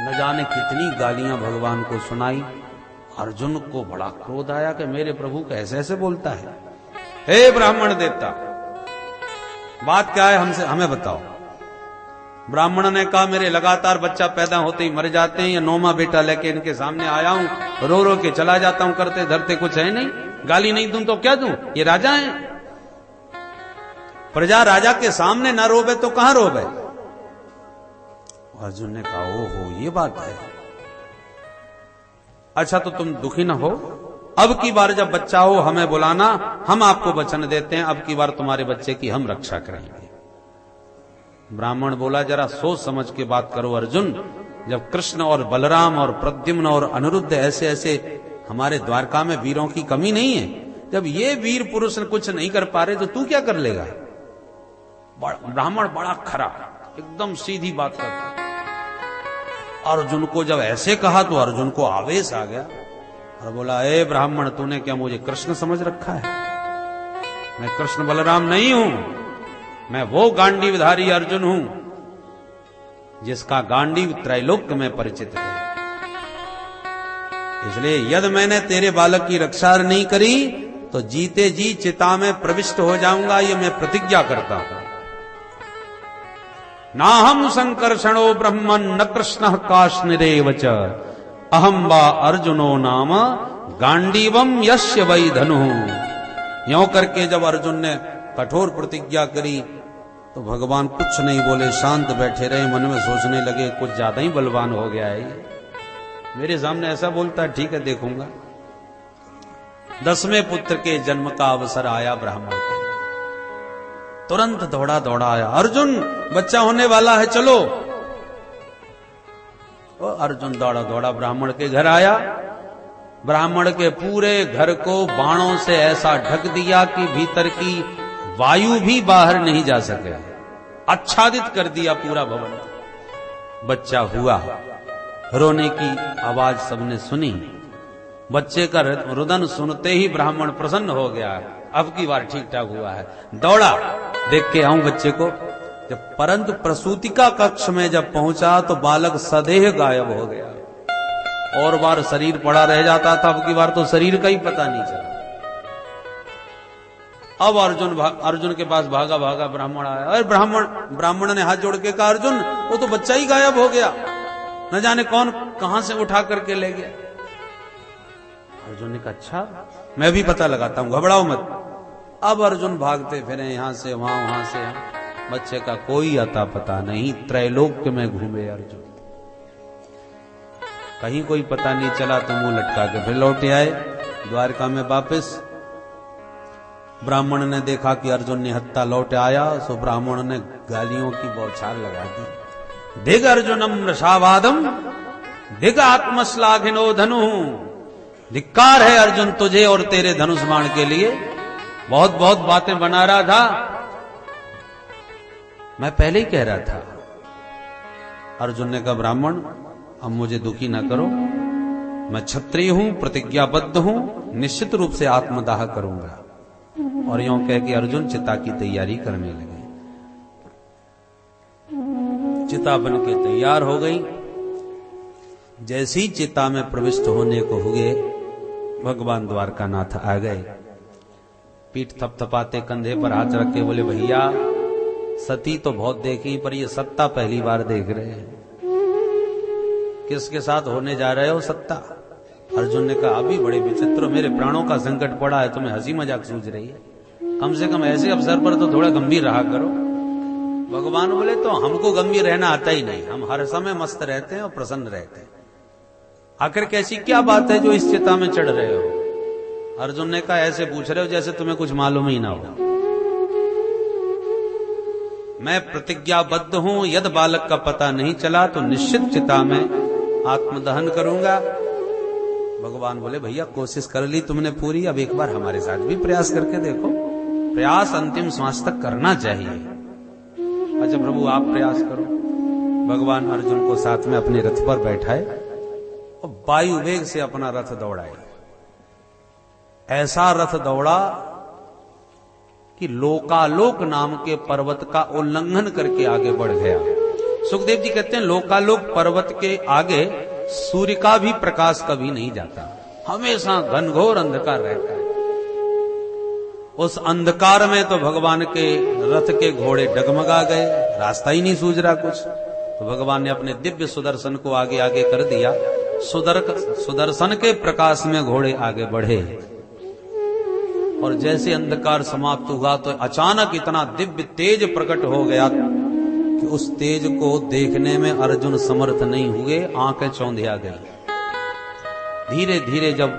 न जाने कितनी गालियां भगवान को सुनाई। अर्जुन को बड़ा क्रोध आया कि मेरे प्रभु कैसे ऐसे बोलता है। हे ब्राह्मण देवता, बात क्या है हमें बताओ। ब्राह्मण ने कहा मेरे लगातार बच्चा पैदा होते ही मर जाते हैं, या 9वां बेटा लेके इनके सामने आया हूं, रो रो के चला जाता हूं, करते धरते कुछ है नहीं, गाली नहीं दूं तो क्या दूं, ये राजा है। प्रजा राजा के सामने ना रोवे तो कहां रोवे। अर्जुन ने कहा ओहो ये बात है, अच्छा तो तुम दुखी ना हो, अब की बार जब बच्चा हो हमें बुलाना, हम आपको वचन देते हैं अब की बार तुम्हारे बच्चे की हम रक्षा करेंगे। ब्राह्मण बोला जरा सोच समझ के बात करो अर्जुन, जब कृष्ण और बलराम और प्रद्युम्न और अनिरुद्ध ऐसे ऐसे हमारे द्वारका में वीरों की कमी नहीं है, जब ये वीर पुरुष कुछ नहीं कर पा रहे तो तू क्या कर लेगा। ब्राह्मण बड़ा खरा, एकदम सीधी बात करता। अर्जुन को जब ऐसे कहा तो अर्जुन को आवेश आ गया और बोला, ए ब्राह्मण, तूने क्या मुझे कृष्ण समझ रखा है? मैं कृष्ण बलराम नहीं हूं, मैं वो गांडीवधारी अर्जुन हूं जिसका गांडीव त्रैलोक्य में परिचित है। इसलिए यदि मैंने तेरे बालक की रक्षा नहीं करी तो जीते जी चिता में प्रविष्ट हो जाऊंगा, ये मैं प्रतिज्ञा करता हूं। ना हम संकर्षणो ब्रह्मन् न कृष्ण काश्निरेव च अहम वा अर्जुनो नाम गांडीवम यस्य वै धनु। यों करके जब अर्जुन ने कठोर प्रतिज्ञा करी तो भगवान कुछ नहीं बोले, शांत बैठे रहे, मन में सोचने लगे कुछ ज्यादा ही बलवान हो गया है ये, मेरे सामने ऐसा बोलता है, ठीक है देखूंगा। 10वें पुत्र के जन्म का अवसर आया ब्राह्मण के, तुरंत दौड़ा दौड़ा आया, अर्जुन बच्चा होने वाला है, चलो। अर्जुन दौड़ा दौड़ा ब्राह्मण के घर आया। ब्राह्मण के पूरे घर को बाणों से ऐसा ढक दिया कि भीतर की वायु भी बाहर नहीं जा सके, आच्छादित कर दिया पूरा भवन। बच्चा हुआ, रोने की आवाज सबने सुनी। बच्चे का रुदन सुनते ही ब्राह्मण प्रसन्न हो गया, अब की बार ठीक ठाक हुआ है। दौड़ा देख के आऊं बच्चे को। जब परंतु प्रसूतिका कक्ष में जब पहुंचा तो बालक सदेह गायब हो गया। और बार शरीर पड़ा रह जाता था, अब की बार तो शरीर का ही पता नहीं चला। अब अर्जुन के पास भागा भागा ब्राह्मण आया। अरे ब्राह्मण ने हाथ जोड़ के कहा, अर्जुन वो तो बच्चा ही गायब हो गया, न जाने कौन कहां से उठा करके ले गया। अर्जुन ने कहा, अच्छा मैं भी पता लगाता हूं, घबराओ मत। अब अर्जुन भागते फिरे यहां से वहां से यहाँ, बच्चे का कोई अता पता नहीं। त्रैलोक्य में घूमे अर्जुन, कहीं कोई पता नहीं चला तो मुंह लटका के फिर लौटे आए द्वारका में वापस। ब्राह्मण ने देखा कि अर्जुन निहत्था लौट आया, सो ब्राह्मण ने गालियों की बौछार लगा दी। दिग अर्जुनम रसावादम दिग आत्मश्लाघिनो धनु। धिक्कार है अर्जुन तुझे और तेरे धनुष बाण के लिए, बहुत बहुत बातें बना रहा था, मैं पहले ही कह रहा था। अर्जुन ने कहा, ब्राह्मण अब मुझे दुखी ना करो, मैं क्षत्रिय हूं, प्रतिज्ञाबद्ध हूं, निश्चित रूप से आत्मदाह करूंगा। और यूं कह के अर्जुन चिता की तैयारी करने लगे। चिता बन के तैयार हो गई। जैसे ही चिता में प्रविष्ट होने को हुए, भगवान द्वारकानाथ आ गए। पीठ थपथपाते, कंधे पर हाथ रख के बोले, भैया सती तो बहुत देखी पर ये सत्ता पहली बार देख रहे हैं। किसके साथ होने जा रहे हो सत्ता? अर्जुन ने कहा, अभी बड़े विचित्र, मेरे प्राणों का संकट पड़ा है, तुम्हें हंसी मजाक सूझ रही है, कम से कम ऐसे अवसर पर तो थोड़ा गंभीर रहा करो। भगवान बोले, तो हमको गंभीर रहना आता ही नहीं, हम हर समय मस्त रहते हैं और प्रसन्न रहते हैं। आखिर कैसी क्या बात है जो इस चिता में चढ़ रहे हो? अर्जुन ने कहा, ऐसे पूछ रहे हो जैसे तुम्हें कुछ मालूम ही ना हो। मैं प्रतिज्ञाबद्ध हूं, यदि बालक का पता नहीं चला तो निश्चित चिता में आत्मदहन करूंगा। भगवान बोले, भैया कोशिश कर ली तुमने पूरी, अब एक बार हमारे साथ भी प्रयास करके देखो। प्रयास अंतिम श्वास तक करना चाहिए। अच्छा प्रभु आप प्रयास करो। भगवान अर्जुन को साथ में अपने रथ पर बैठाए और वायु वेग से अपना रथ दौड़ाए। ऐसा रथ दौड़ा कि लोकालोक नाम के पर्वत का उल्लंघन करके आगे बढ़ गया। सुखदेव जी कहते हैं, लोकालोक पर्वत के आगे सूर्य का भी प्रकाश कभी नहीं जाता, हमेशा घनघोर अंधकार रहता है। उस अंधकार में तो भगवान के रथ के घोड़े डगमगा गए, रास्ता ही नहीं सूझ रहा कुछ। तो भगवान ने अपने दिव्य सुदर्शन को आगे आगे कर दिया। सुदर्शन के प्रकाश में घोड़े आगे बढ़े और जैसे अंधकार समाप्त हुआ तो अचानक इतना दिव्य तेज प्रकट हो गया कि उस तेज को देखने में अर्जुन समर्थ नहीं हुए, आंखें चौंधिया गई। धीरे धीरे जब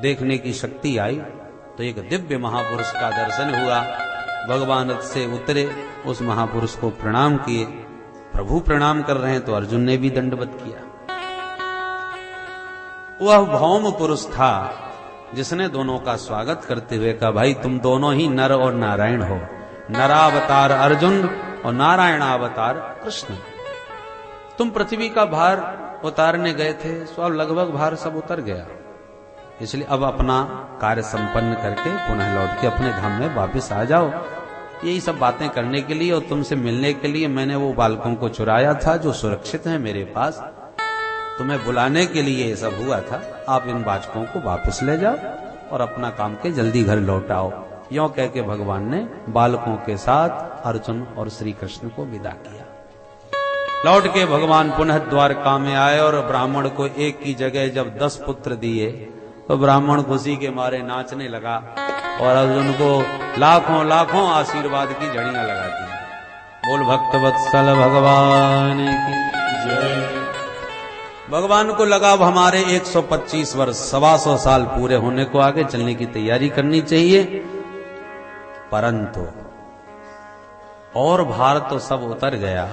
देखने की शक्ति आई तो एक दिव्य महापुरुष का दर्शन हुआ। भगवान रथ से उतरे, उस महापुरुष को प्रणाम किए। प्रभु प्रणाम कर रहे हैं तो अर्जुन ने भी दंडवत किया। वह भौम पुरुष था जिसने दोनों का स्वागत करते हुए कहा, भाई तुम दोनों ही नर और नारायण हो। नरावतार अर्जुन और नारायणावतार कृष्ण। तुम पृथ्वी का भार उतारने गए थे, सो अब लगभग भार सब उतर गया, इसलिए अब अपना कार्य संपन्न करके पुनः लौट के अपने धाम में वापस आ जाओ। यही सब बातें करने के लिए और तुमसे मिलने के लिए मैंने वो बालकों को चुराया था जो सुरक्षित हैं मेरे पास। तुम्हें बुलाने के लिए ये सब हुआ था। आप इन बालकों को वापस ले जाओ और अपना काम के जल्दी घर लौट आओ। यों कह के भगवान ने बालकों के साथ अर्जुन और श्री कृष्ण को विदा किया। लौट के भगवान पुनः द्वारका में आए और ब्राह्मण को एक की जगह जब 10 पुत्र दिए तो ब्राह्मण खुशी के मारे नाचने लगा और अर्जुन को लाखों लाखों आशीर्वाद की झड़ियां लगाती है। बोल भक्त वत्सल भगवान की जय। भगवान को लगा अब हमारे 125 वर्ष 125 साल पूरे होने को आगे चलने की तैयारी करनी चाहिए, परंतु और भार तो सब उतर गया।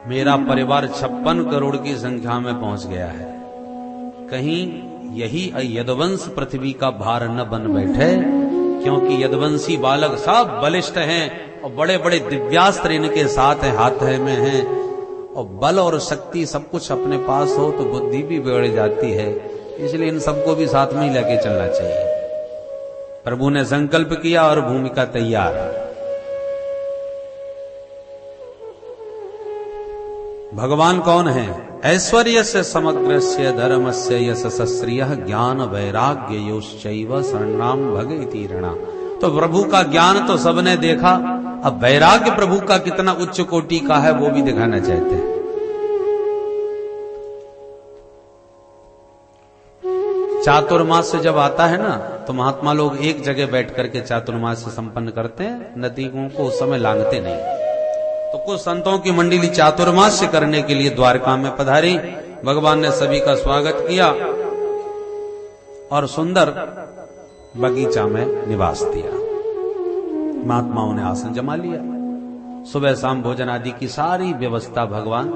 मेरा परिवार 56 करोड़ की संख्या में पहुंच गया है। कहीं यही यदुवंश पृथ्वी का भार न बन बैठे, क्योंकि यदुवंशी बालक सब बलिष्ठ हैं और बड़े बड़े दिव्यास्त्र इनके साथ है, हाथ में हैं, और बल और शक्ति सब कुछ अपने पास हो तो बुद्धि भी बिगड़ जाती है। इसलिए इन सबको भी साथ में ही लेके चलना चाहिए। प्रभु ने संकल्प किया और भूमिका तैयार। भगवान कौन है? ऐश्वर्य से समग्र से धर्म से यशस्रिय ज्ञान वैराग्य योश्चैव शरणाम भगति ऋणा। तो प्रभु का ज्ञान तो सबने देखा, अब वैराग्य प्रभु का कितना उच्च कोटि का है वो भी दिखाना चाहते हैं। चातुर्मास जब आता है ना तो महात्मा लोग एक जगह बैठ करके चातुर्मास संपन्न करते हैं, नदियों को उस समय लांघते नहीं। तो कुछ संतों की मंडली चातुर्मास्य करने के लिए द्वारका में पधारी। भगवान ने सभी का स्वागत किया और सुंदर बगीचा में निवास दिया। महात्माओं ने आसन जमा लिया। सुबह शाम भोजन आदि की सारी व्यवस्था भगवान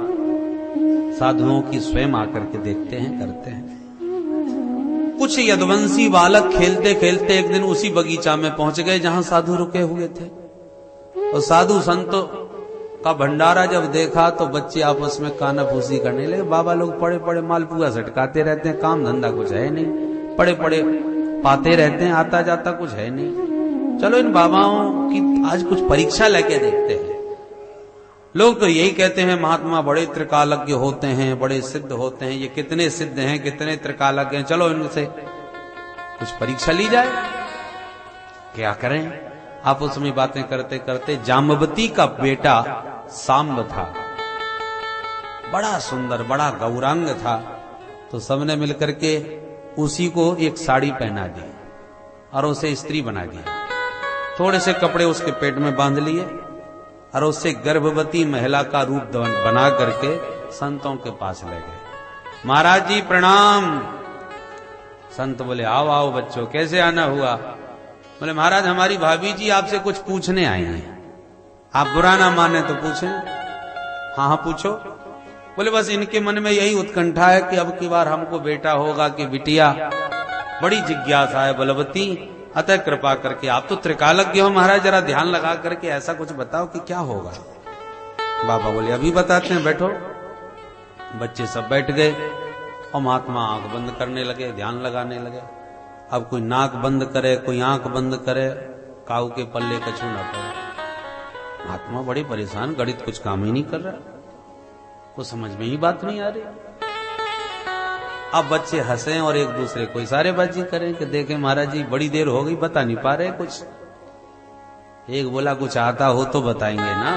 साधुओं की स्वयं आकर के देखते हैं, करते हैं। कुछ यदुवंशी बालक खेलते खेलते एक दिन उसी बगीचा में पहुंच गए जहां साधु रुके हुए थे। और साधु संतों का भंडारा जब देखा तो बच्चे आपस में कानाफूसी करने लगे। बाबा लोग पड़े पड़े मालपुआ सटकाते रहते हैं, काम धंधा कुछ है नहीं, पड़े पड़े पाते रहते हैं, आता जाता कुछ है नहीं। चलो इन बाबाओं की आज कुछ परीक्षा लेके देखते हैं। लोग तो यही कहते हैं महात्मा बड़े त्रिकालज्ञ होते हैं, बड़े सिद्ध होते हैं। ये कितने सिद्ध हैं, कितने त्रिकालज्ञ हैं, चलो इनसे कुछ परीक्षा ली जाए। क्या करें? आपस में बातें करते करते जाम्बवती का बेटा सांब था, बड़ा सुंदर, बड़ा गौरांग था। तो सबने मिलकर के उसी को एक साड़ी पहना दी और उसे स्त्री बना दिया। थोड़े से कपड़े उसके पेट में बांध लिए और उससे गर्भवती महिला का रूप बना करके संतों के पास ले गए। महाराज जी प्रणाम। संत बोले आओ आओ बच्चों, कैसे आना हुआ? बोले महाराज हमारी भाभी जी आपसे कुछ पूछने आई हैं, आप बुरा ना माने तो पूछें। हाँ हाँ पूछो। बोले बस इनके मन में यही उत्कंठा है कि अब की बार हमको बेटा होगा कि बिटिया, बड़ी जिज्ञासा है बलवती, अतः कृपा करके आप तो त्रिकालज्ञ हो महाराज, जरा ध्यान लगा करके ऐसा कुछ बताओ कि क्या होगा। बाबा बोले अभी बताते हैं, बैठो। बच्चे सब बैठ गए और महात्मा आंख बंद करने लगे, ध्यान लगाने लगे। अब कोई नाक बंद करे, कोई आंख बंद करे, काऊ के पल्ले कछु न पड़े। महात्मा बड़े परेशान, गणित कुछ काम ही नहीं कर रहा, को समझ में ही बात नहीं आ रही। अब बच्चे हंसे और एक दूसरे को इशारेबाजी करें कि देखें महाराज जी बड़ी देर हो गई, बता नहीं पा रहे कुछ। एक बोला कुछ आता हो तो बताएंगे ना।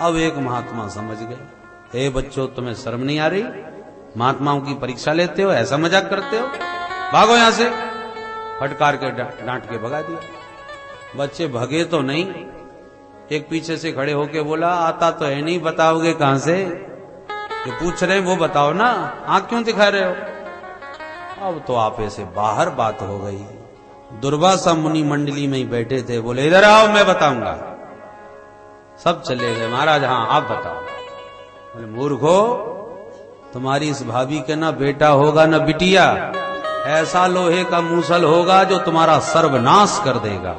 अब एक महात्मा समझ गए, हे बच्चों तुम्हें शर्म नहीं आ रही? महात्माओं की परीक्षा लेते हो, ऐसा मजाक करते हो, भागो यहां से। फटकार के डांट के भगा दिया। बच्चे भगे तो नहीं, एक पीछे से खड़े होके बोला आता तो है नहीं, बताओगे कहां से? जो पूछ रहे हैं वो बताओ ना, आंख क्यों दिखा रहे हो? अब तो आप ऐसे बाहर बात हो गई। दुर्वासा मुनि मंडली में ही बैठे थे। बोले इधर आओ, मैं बताऊंगा। सब चले गए। महाराज हाँ आप बताओ। बोले मूर्खो, तुम्हारी इस भाभी के ना बेटा होगा ना बिटिया, ऐसा लोहे का मूसल होगा जो तुम्हारा सर्वनाश कर देगा।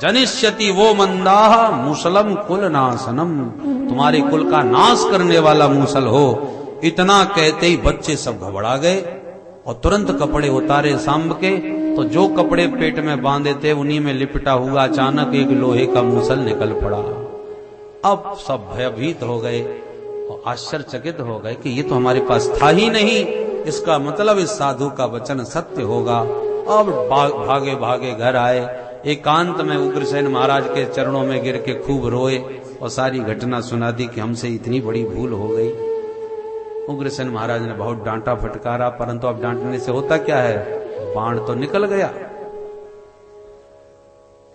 जनिष्यति वो मंदाह मूसलम कुल नाशनम, तुम्हारे कुल का नाश करने वाला मूसल हो। इतना कहते ही बच्चे सब घबरा गए और तुरंत कपड़े उतारे सांब के, तो जो कपड़े पेट में बांधे थे उन्हीं में लिपटा हुआ अचानक एक लोहे का मूसल निकल पड़ा। अब सब भयभीत हो गए और आश्चर्यचकित हो गए कि ये तो हमारे पास था ही नहीं, इसका मतलब इस साधु का वचन सत्य होगा। अब भागे भागे घर आए। एकांत में उग्रसेन महाराज के चरणों में गिर के खूब रोए और सारी घटना सुना दी कि हमसे इतनी बड़ी भूल हो गई। उग्रसेन महाराज ने बहुत डांटा फटकारा, परंतु अब डांटने से होता क्या है, बाण तो निकल गया।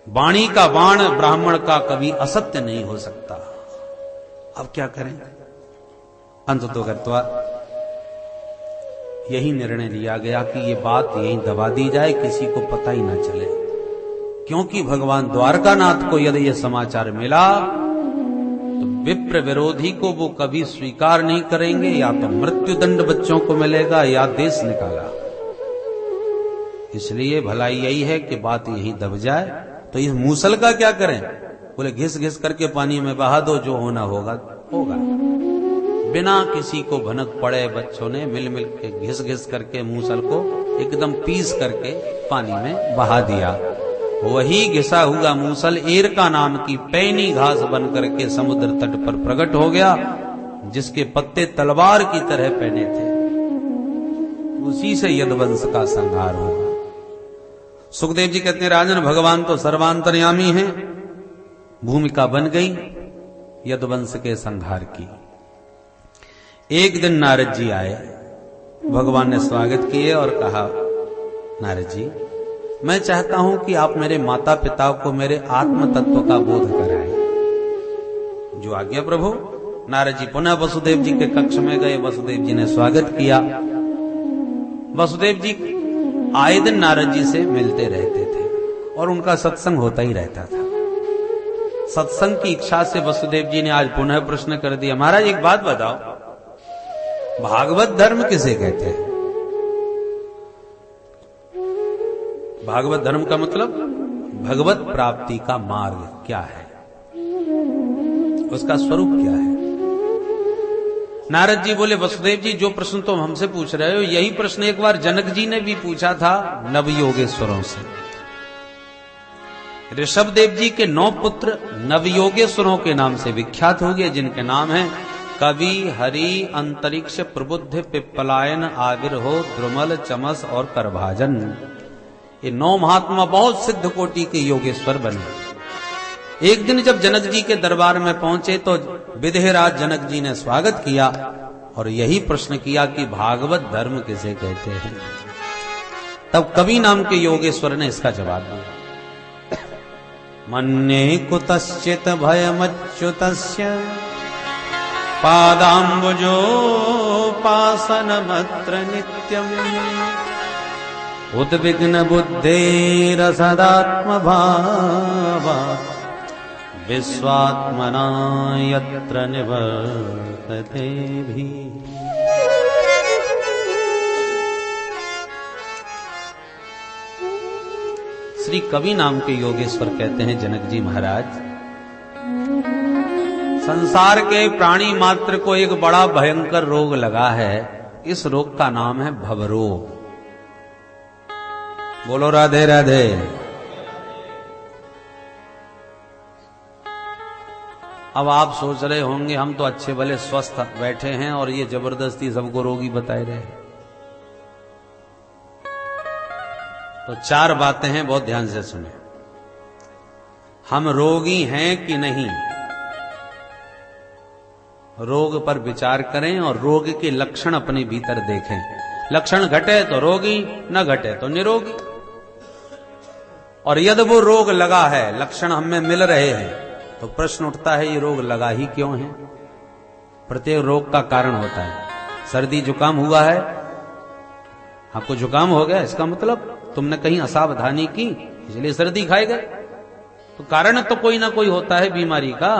वाणी का बाण ब्राह्मण का कभी असत्य नहीं हो सकता। अब क्या करें? अंततोगत्वा यही निर्णय लिया गया कि ये बात यहीं दबा दी जाए, किसी को पता ही ना चले। क्योंकि भगवान द्वारकानाथ को यदि यह समाचार मिला तो विप्र विरोधी को वो कभी स्वीकार नहीं करेंगे, या तो मृत्युदंड बच्चों को मिलेगा या देश निकाला। इसलिए भलाई यही है कि बात यहीं दब जाए। तो इस मूसल का क्या करें? बोले घिस घिस करके पानी में बहा दो, जो होना होगा होगा। बिना किसी को भनक पड़े बच्चों ने मिल मिल के घिस घिस करके मूसल को एकदम पीस करके पानी में बहा दिया। वही घिसा हुआ मूसल एरका नाम की पैनी घास बन करके समुद्र तट पर प्रकट हो गया, जिसके पत्ते तलवार की तरह पहने थे। उसी से यदुवंश का संहार होगा। सुखदेव जी कहते हैं राजन, भगवान तो सर्वांतर्यामी हैं। भूमिका बन गई यदुवंश के संहार की। एक दिन नारद जी आए, भगवान ने स्वागत किए और कहा, नारद जी मैं चाहता हूं कि आप मेरे माता पिता को मेरे आत्म तत्व का बोध कराएं। जो आज्ञा प्रभु। नारद जी पुनः वसुदेव जी के कक्ष में गए। वसुदेव जी ने स्वागत किया। वसुदेव जी आए दिन नारद जी से मिलते रहते थे और उनका सत्संग होता ही रहता था। सत्संग की इच्छा से वसुदेव जी ने आज पुनः प्रश्न कर दिया, महाराज एक बात बताओ, भागवत धर्म किसे कहते हैं? भागवत धर्म का मतलब भगवत प्राप्ति का मार्ग क्या है, उसका स्वरूप क्या है? नारद जी बोले, वसुदेव जी जो प्रश्न तुम हमसे पूछ रहे हो यही प्रश्न एक बार जनक जी ने भी पूछा था नवयोगेश्वरों से। ऋषभ देव जी के 9 पुत्र नवयोगेश्वरों के नाम से विख्यात हो गए, जिनके नाम हैं कवि, हरि, अंतरिक्ष, प्रबुद्ध, पिप्पलायन, आविर्हो, द्रुमल, चमस और करभाजन। ये 9 महात्मा बहुत सिद्ध कोटि के योगेश्वर बने। एक दिन जब जनक जी के दरबार में पहुंचे तो विदेहराज जनक जी ने स्वागत किया और यही प्रश्न किया कि भागवत धर्म किसे कहते हैं। तब कवि नाम के योगेश्वर ने इसका जवाब दिया, मन्ये कुतश्चित भयमच्युतस्य पादाम्बुजोपासनमत्र नित्यम् उद्विग्न बुद्धेरसदात्म भावा विश्वात्मना यत्र निवर्तते भी। श्री कवि नाम के योगेश्वर कहते हैं जनक जी महाराज, संसार के प्राणी मात्र को एक बड़ा भयंकर रोग लगा है। इस रोग का नाम है भवरोग। बोलो राधे राधे। अब आप सोच रहे होंगे हम तो अच्छे भले स्वस्थ बैठे हैं और ये जबरदस्ती सबको रोगी बताए रहे। तो 4 बातें हैं, बहुत ध्यान से सुने। हम रोगी हैं कि नहीं, रोग पर विचार करें और रोग के लक्षण अपने भीतर देखें। लक्षण घटे तो रोगी, न घटे तो निरोगी। और यदि वो रोग लगा है, लक्षण हमें मिल रहे हैं, तो प्रश्न उठता है ये रोग लगा ही क्यों है? प्रत्येक रोग का कारण होता है। सर्दी जुकाम हुआ है, आपको जुकाम हो गया, इसका मतलब तुमने कहीं असावधानी की इसलिए सर्दी खाए गए। तो कारण तो कोई ना कोई होता है बीमारी का।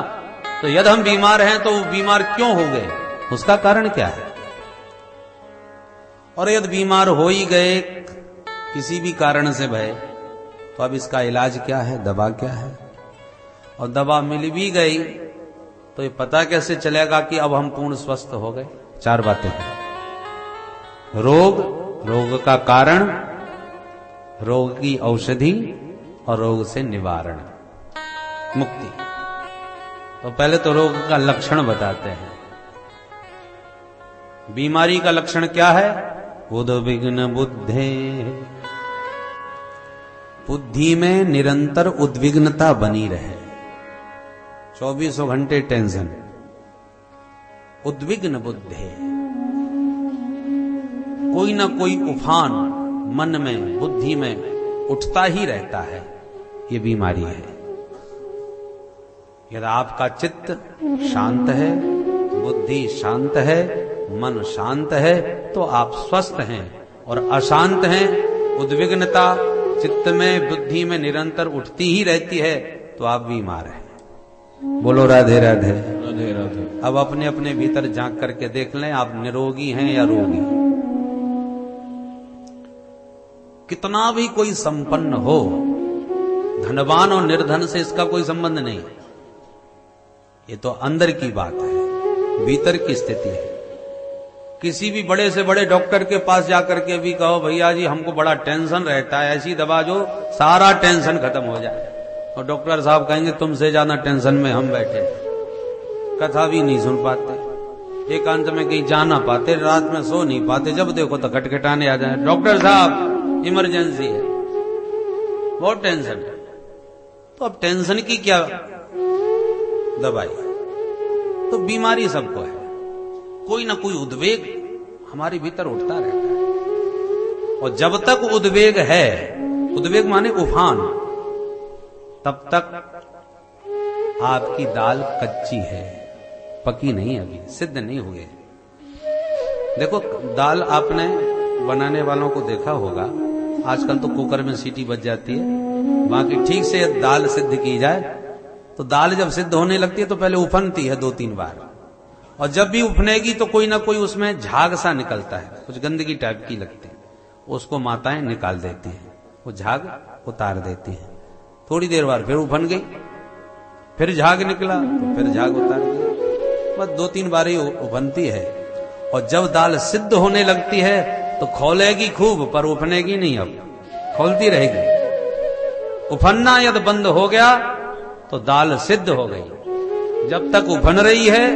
तो यदि हम बीमार हैं तो वो बीमार क्यों हो गए, उसका कारण क्या है। और यदि बीमार हो ही गए किसी भी कारण से भय, तो अब इसका इलाज क्या है, दवा क्या है। और दवा मिल भी गई तो ये पता कैसे चलेगा कि अब हम पूर्ण स्वस्थ हो गए। चार बातें हैं। रोग, रोग का कारण, रोग की औषधि और रोग से निवारण, मुक्ति। तो पहले तो रोग का लक्षण बताते हैं। बीमारी का लक्षण क्या है, उद्विग्न बुद्धे, बुद्धि में निरंतर उद्विग्नता बनी रहे, 24 घंटे टेंशन। उद्विग्न बुद्धे, कोई ना कोई उफान मन में बुद्धि में उठता ही रहता है, ये बीमारी है। यदि आपका चित्त शांत है, बुद्धि शांत है, मन शांत है, तो आप स्वस्थ हैं। और अशांत हैं, उद्विग्नता चित्त में बुद्धि में निरंतर उठती ही रहती है, तो आप बीमार हैं। बोलो राधे राधे। राधे राधे। अब अपने अपने भीतर झांक करके देख लें, आप निरोगी हैं या रोगी। कितना भी कोई संपन्न हो, धनवान और निर्धन से इसका कोई संबंध नहीं। ये तो अंदर की बात है, भीतर की स्थिति है। किसी भी बड़े से बड़े डॉक्टर के पास जाकर के भी कहो भैया जी हमको बड़ा टेंशन रहता है, ऐसी दवा जो सारा टेंशन खत्म हो जाए, और डॉक्टर साहब कहेंगे तुमसे ज्यादा टेंशन में हम बैठे। कथा भी नहीं सुन पाते, एकांत में कहीं जा ना पाते, रात में सो नहीं पाते, जब देखो तो खटखटाने आ जाए, डॉक्टर साहब इमरजेंसी है, बहुत टेंशन है। तो अब टेंशन की क्या दवाई, तो बीमारी सबको है। कोई ना कोई उद्वेग हमारे भीतर उठता रहता है, और जब तक उद्वेग है, उद्वेग माने उफान, तब तक आपकी दाल कच्ची है, पकी नहीं, अभी सिद्ध नहीं हुए। देखो दाल आपने बनाने वालों को देखा होगा, आजकल तो कुकर में सीटी बज जाती है। बाकी ठीक से दाल सिद्ध की जाए तो दाल जब सिद्ध होने लगती है तो पहले उफनती है 2-3 बार, और जब भी उफनेगी तो कोई ना कोई उसमें झाग सा निकलता है, कुछ गंदगी टाइप की लगती है, उसको माताएं निकाल देती हैं, वो झाग उतार देती हैं। थोड़ी देर बाद फिर उफन गई, फिर झाग निकला तो फिर झाग उतार गई, बस 2-3 बार ही उफनती है। और जब दाल सिद्ध होने लगती है तो खौलेगी खूब, पर उफनेगी नहीं, अब खौलती रहेगी। उफनना यदि बंद हो गया तो दाल सिद्ध हो गई। जब तक उफन रही है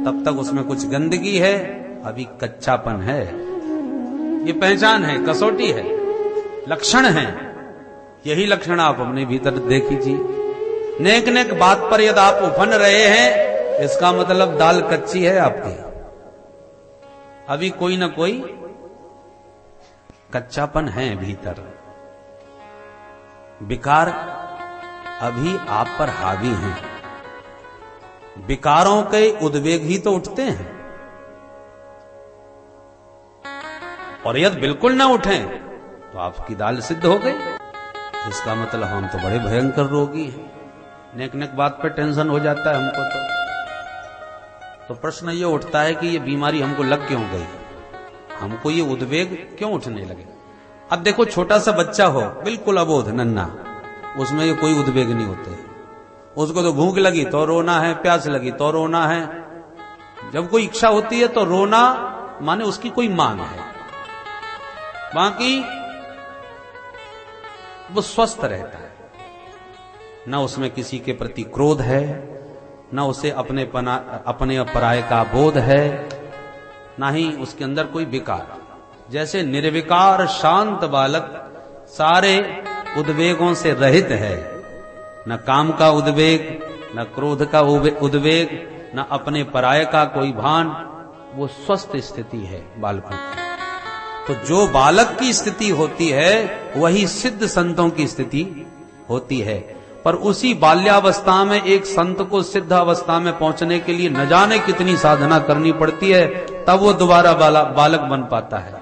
तब तक उसमें कुछ गंदगी है, अभी कच्चापन है। ये पहचान है, कसौटी है, लक्षण है। यही लक्षण आप अपने भीतर देख लीजिए। नेक नेक बात पर यदि आप उफन रहे हैं, इसका मतलब दाल कच्ची है आपकी, अभी कोई ना कोई कच्चापन है भीतर। विकार अभी आप पर हावी हैं। विकारों के उद्वेग ही तो उठते हैं, और यदि बिल्कुल ना उठें तो आपकी दाल सिद्ध हो गई। इसका मतलब हम तो बड़े भयंकर रोगी हैं, नेक नेक बात पे टेंशन हो जाता है हमको। तो प्रश्न ये उठता है कि ये बीमारी हमको लग क्यों गई, हमको ये उद्वेग क्यों उठने लगे। अब देखो छोटा सा बच्चा हो, बिल्कुल अबोध नन्हा, उसमें ये कोई उद्वेग नहीं होते। उसको तो भूख लगी तो रोना है, प्यास लगी तो रोना है। जब कोई इच्छा होती है तो रोना माने उसकी कोई मांग है, बाकी वो स्वस्थ रहता है। ना उसमें किसी के प्रति क्रोध है, ना उसे अपने पराये का बोध है, ना ही उसके अंदर कोई विकार। जैसे निर्विकार शांत बालक सारे उद्वेगों से रहित है, न काम का उद्वेग, न क्रोध का उद्वेग, न अपने पराये का कोई भान, वो स्वस्थ स्थिति है बालकों की। तो जो बालक की स्थिति होती है वही सिद्ध संतों की स्थिति होती है। पर उसी बाल्यावस्था में एक संत को सिद्ध अवस्था में पहुंचने के लिए न जाने कितनी साधना करनी पड़ती है, तब वो दोबारा बालक बन पाता है।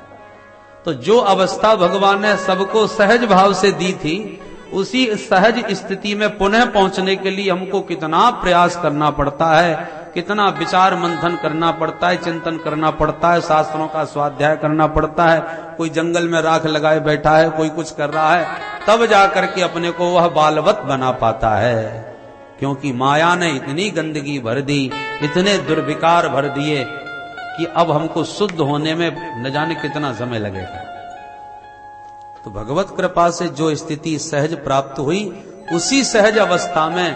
तो जो अवस्था भगवान ने सबको सहज भाव से दी थी, उसी सहज स्थिति में पुनः पहुंचने के लिए हमको कितना प्रयास करना पड़ता है, कितना विचार मंथन करना पड़ता है, चिंतन करना पड़ता है, शास्त्रों का स्वाध्याय करना पड़ता है। कोई जंगल में राख लगाए बैठा है, कोई कुछ कर रहा है, तब जाकर के अपने को वह बालवत बना पाता है। क्योंकि माया ने इतनी गंदगी भर दी, इतने दुर्विकार भर दिए कि अब हमको शुद्ध होने में न जाने कितना समय लगेगा। तो भगवत कृपा से जो स्थिति सहज प्राप्त हुई, उसी सहज अवस्था में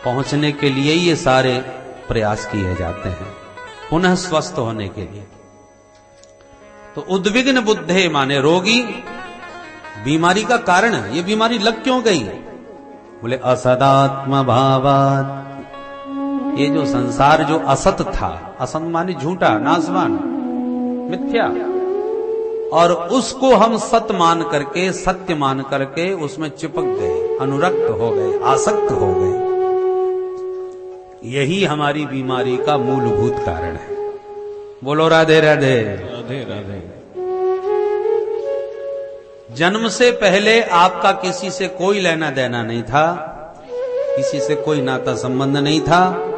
पहुंचने के लिए ये सारे प्रयास किए जाते हैं, पुनः स्वस्थ होने के लिए। तो उद्विग्न बुद्धे माने रोगी, बीमारी का कारण है। ये बीमारी लग क्यों गई? बोले असदात्म भावात। ये जो संसार जो असत था, असत माने झूठा, नासवान, मिथ्या, और उसको हम सत्य मान करके, सत्य मान करके उसमें चिपक गए, अनुरक्त हो गए, आसक्त हो गए। यही हमारी बीमारी का मूलभूत कारण है। बोलो राधे राधे। राधे राधे। जन्म से पहले आपका किसी से कोई लेना देना नहीं था, किसी से कोई नाता संबंध नहीं था।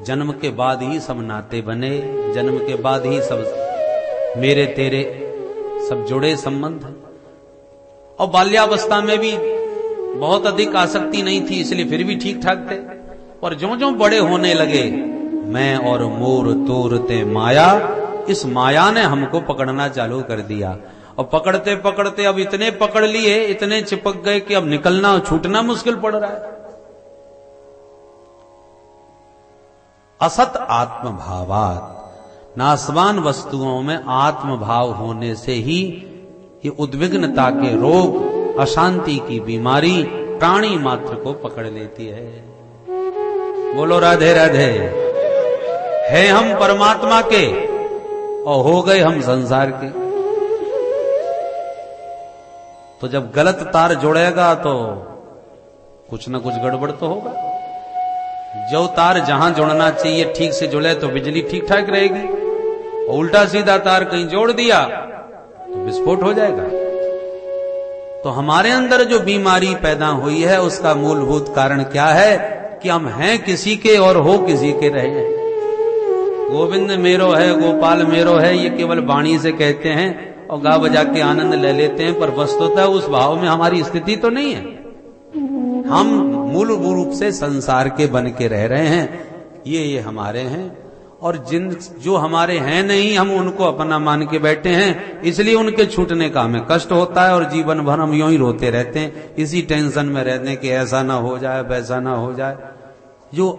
जन्म के बाद ही सब नाते बने, जन्म के बाद ही सब मेरे तेरे सब जुड़े संबंध। और बाल्यावस्था में भी बहुत अधिक आसक्ति नहीं थी, इसलिए फिर भी ठीक ठाक थे। और ज्यों ज्यों बड़े होने लगे, मैं और मोर तोरते माया, इस माया ने हमको पकड़ना चालू कर दिया। और पकड़ते पकड़ते अब इतने पकड़ लिए, इतने चिपक गए कि अब निकलना, छूटना मुश्किल पड़ रहा है। असत आत्मभावात, नासवान वस्तुओं में आत्मभाव होने से ही ये उद्विग्नता के रोग, अशांति की बीमारी प्राणी मात्र को पकड़ लेती है। बोलो राधे राधे। है हम परमात्मा के और हो गए हम संसार के। तो जब गलत तार जोड़ेगा तो कुछ ना कुछ गड़बड़ तो होगा। जो तार जहां जोड़ना चाहिए ठीक से जुड़े तो बिजली ठीक ठाक रहेगी, और उल्टा सीधा तार कहीं जोड़ दिया तो विस्फोट हो जाएगा। तो हमारे अंदर जो बीमारी पैदा हुई है, उसका मूलभूत कारण क्या है कि हम हैं किसी के और हो किसी के रहे हैं। गोविंद मेरो है, गोपाल मेरो है, ये केवल वाणी से कहते हैं और गा बजा के आनंद ले लेते हैं, पर वस्तुतः उस भाव में हमारी स्थिति तो नहीं है। हम मूल रूप से संसार के बन के रह रहे हैं, ये हमारे हैं। और जिन जो हमारे हैं नहीं, हम उनको अपना मान के बैठे हैं, इसलिए उनके छूटने का हमें कष्ट होता है। और जीवन भर हम यूं ही रोते रहते हैं, इसी टेंशन में रहते हैं कि ऐसा ना हो जाए, वैसा ना हो जाए। जो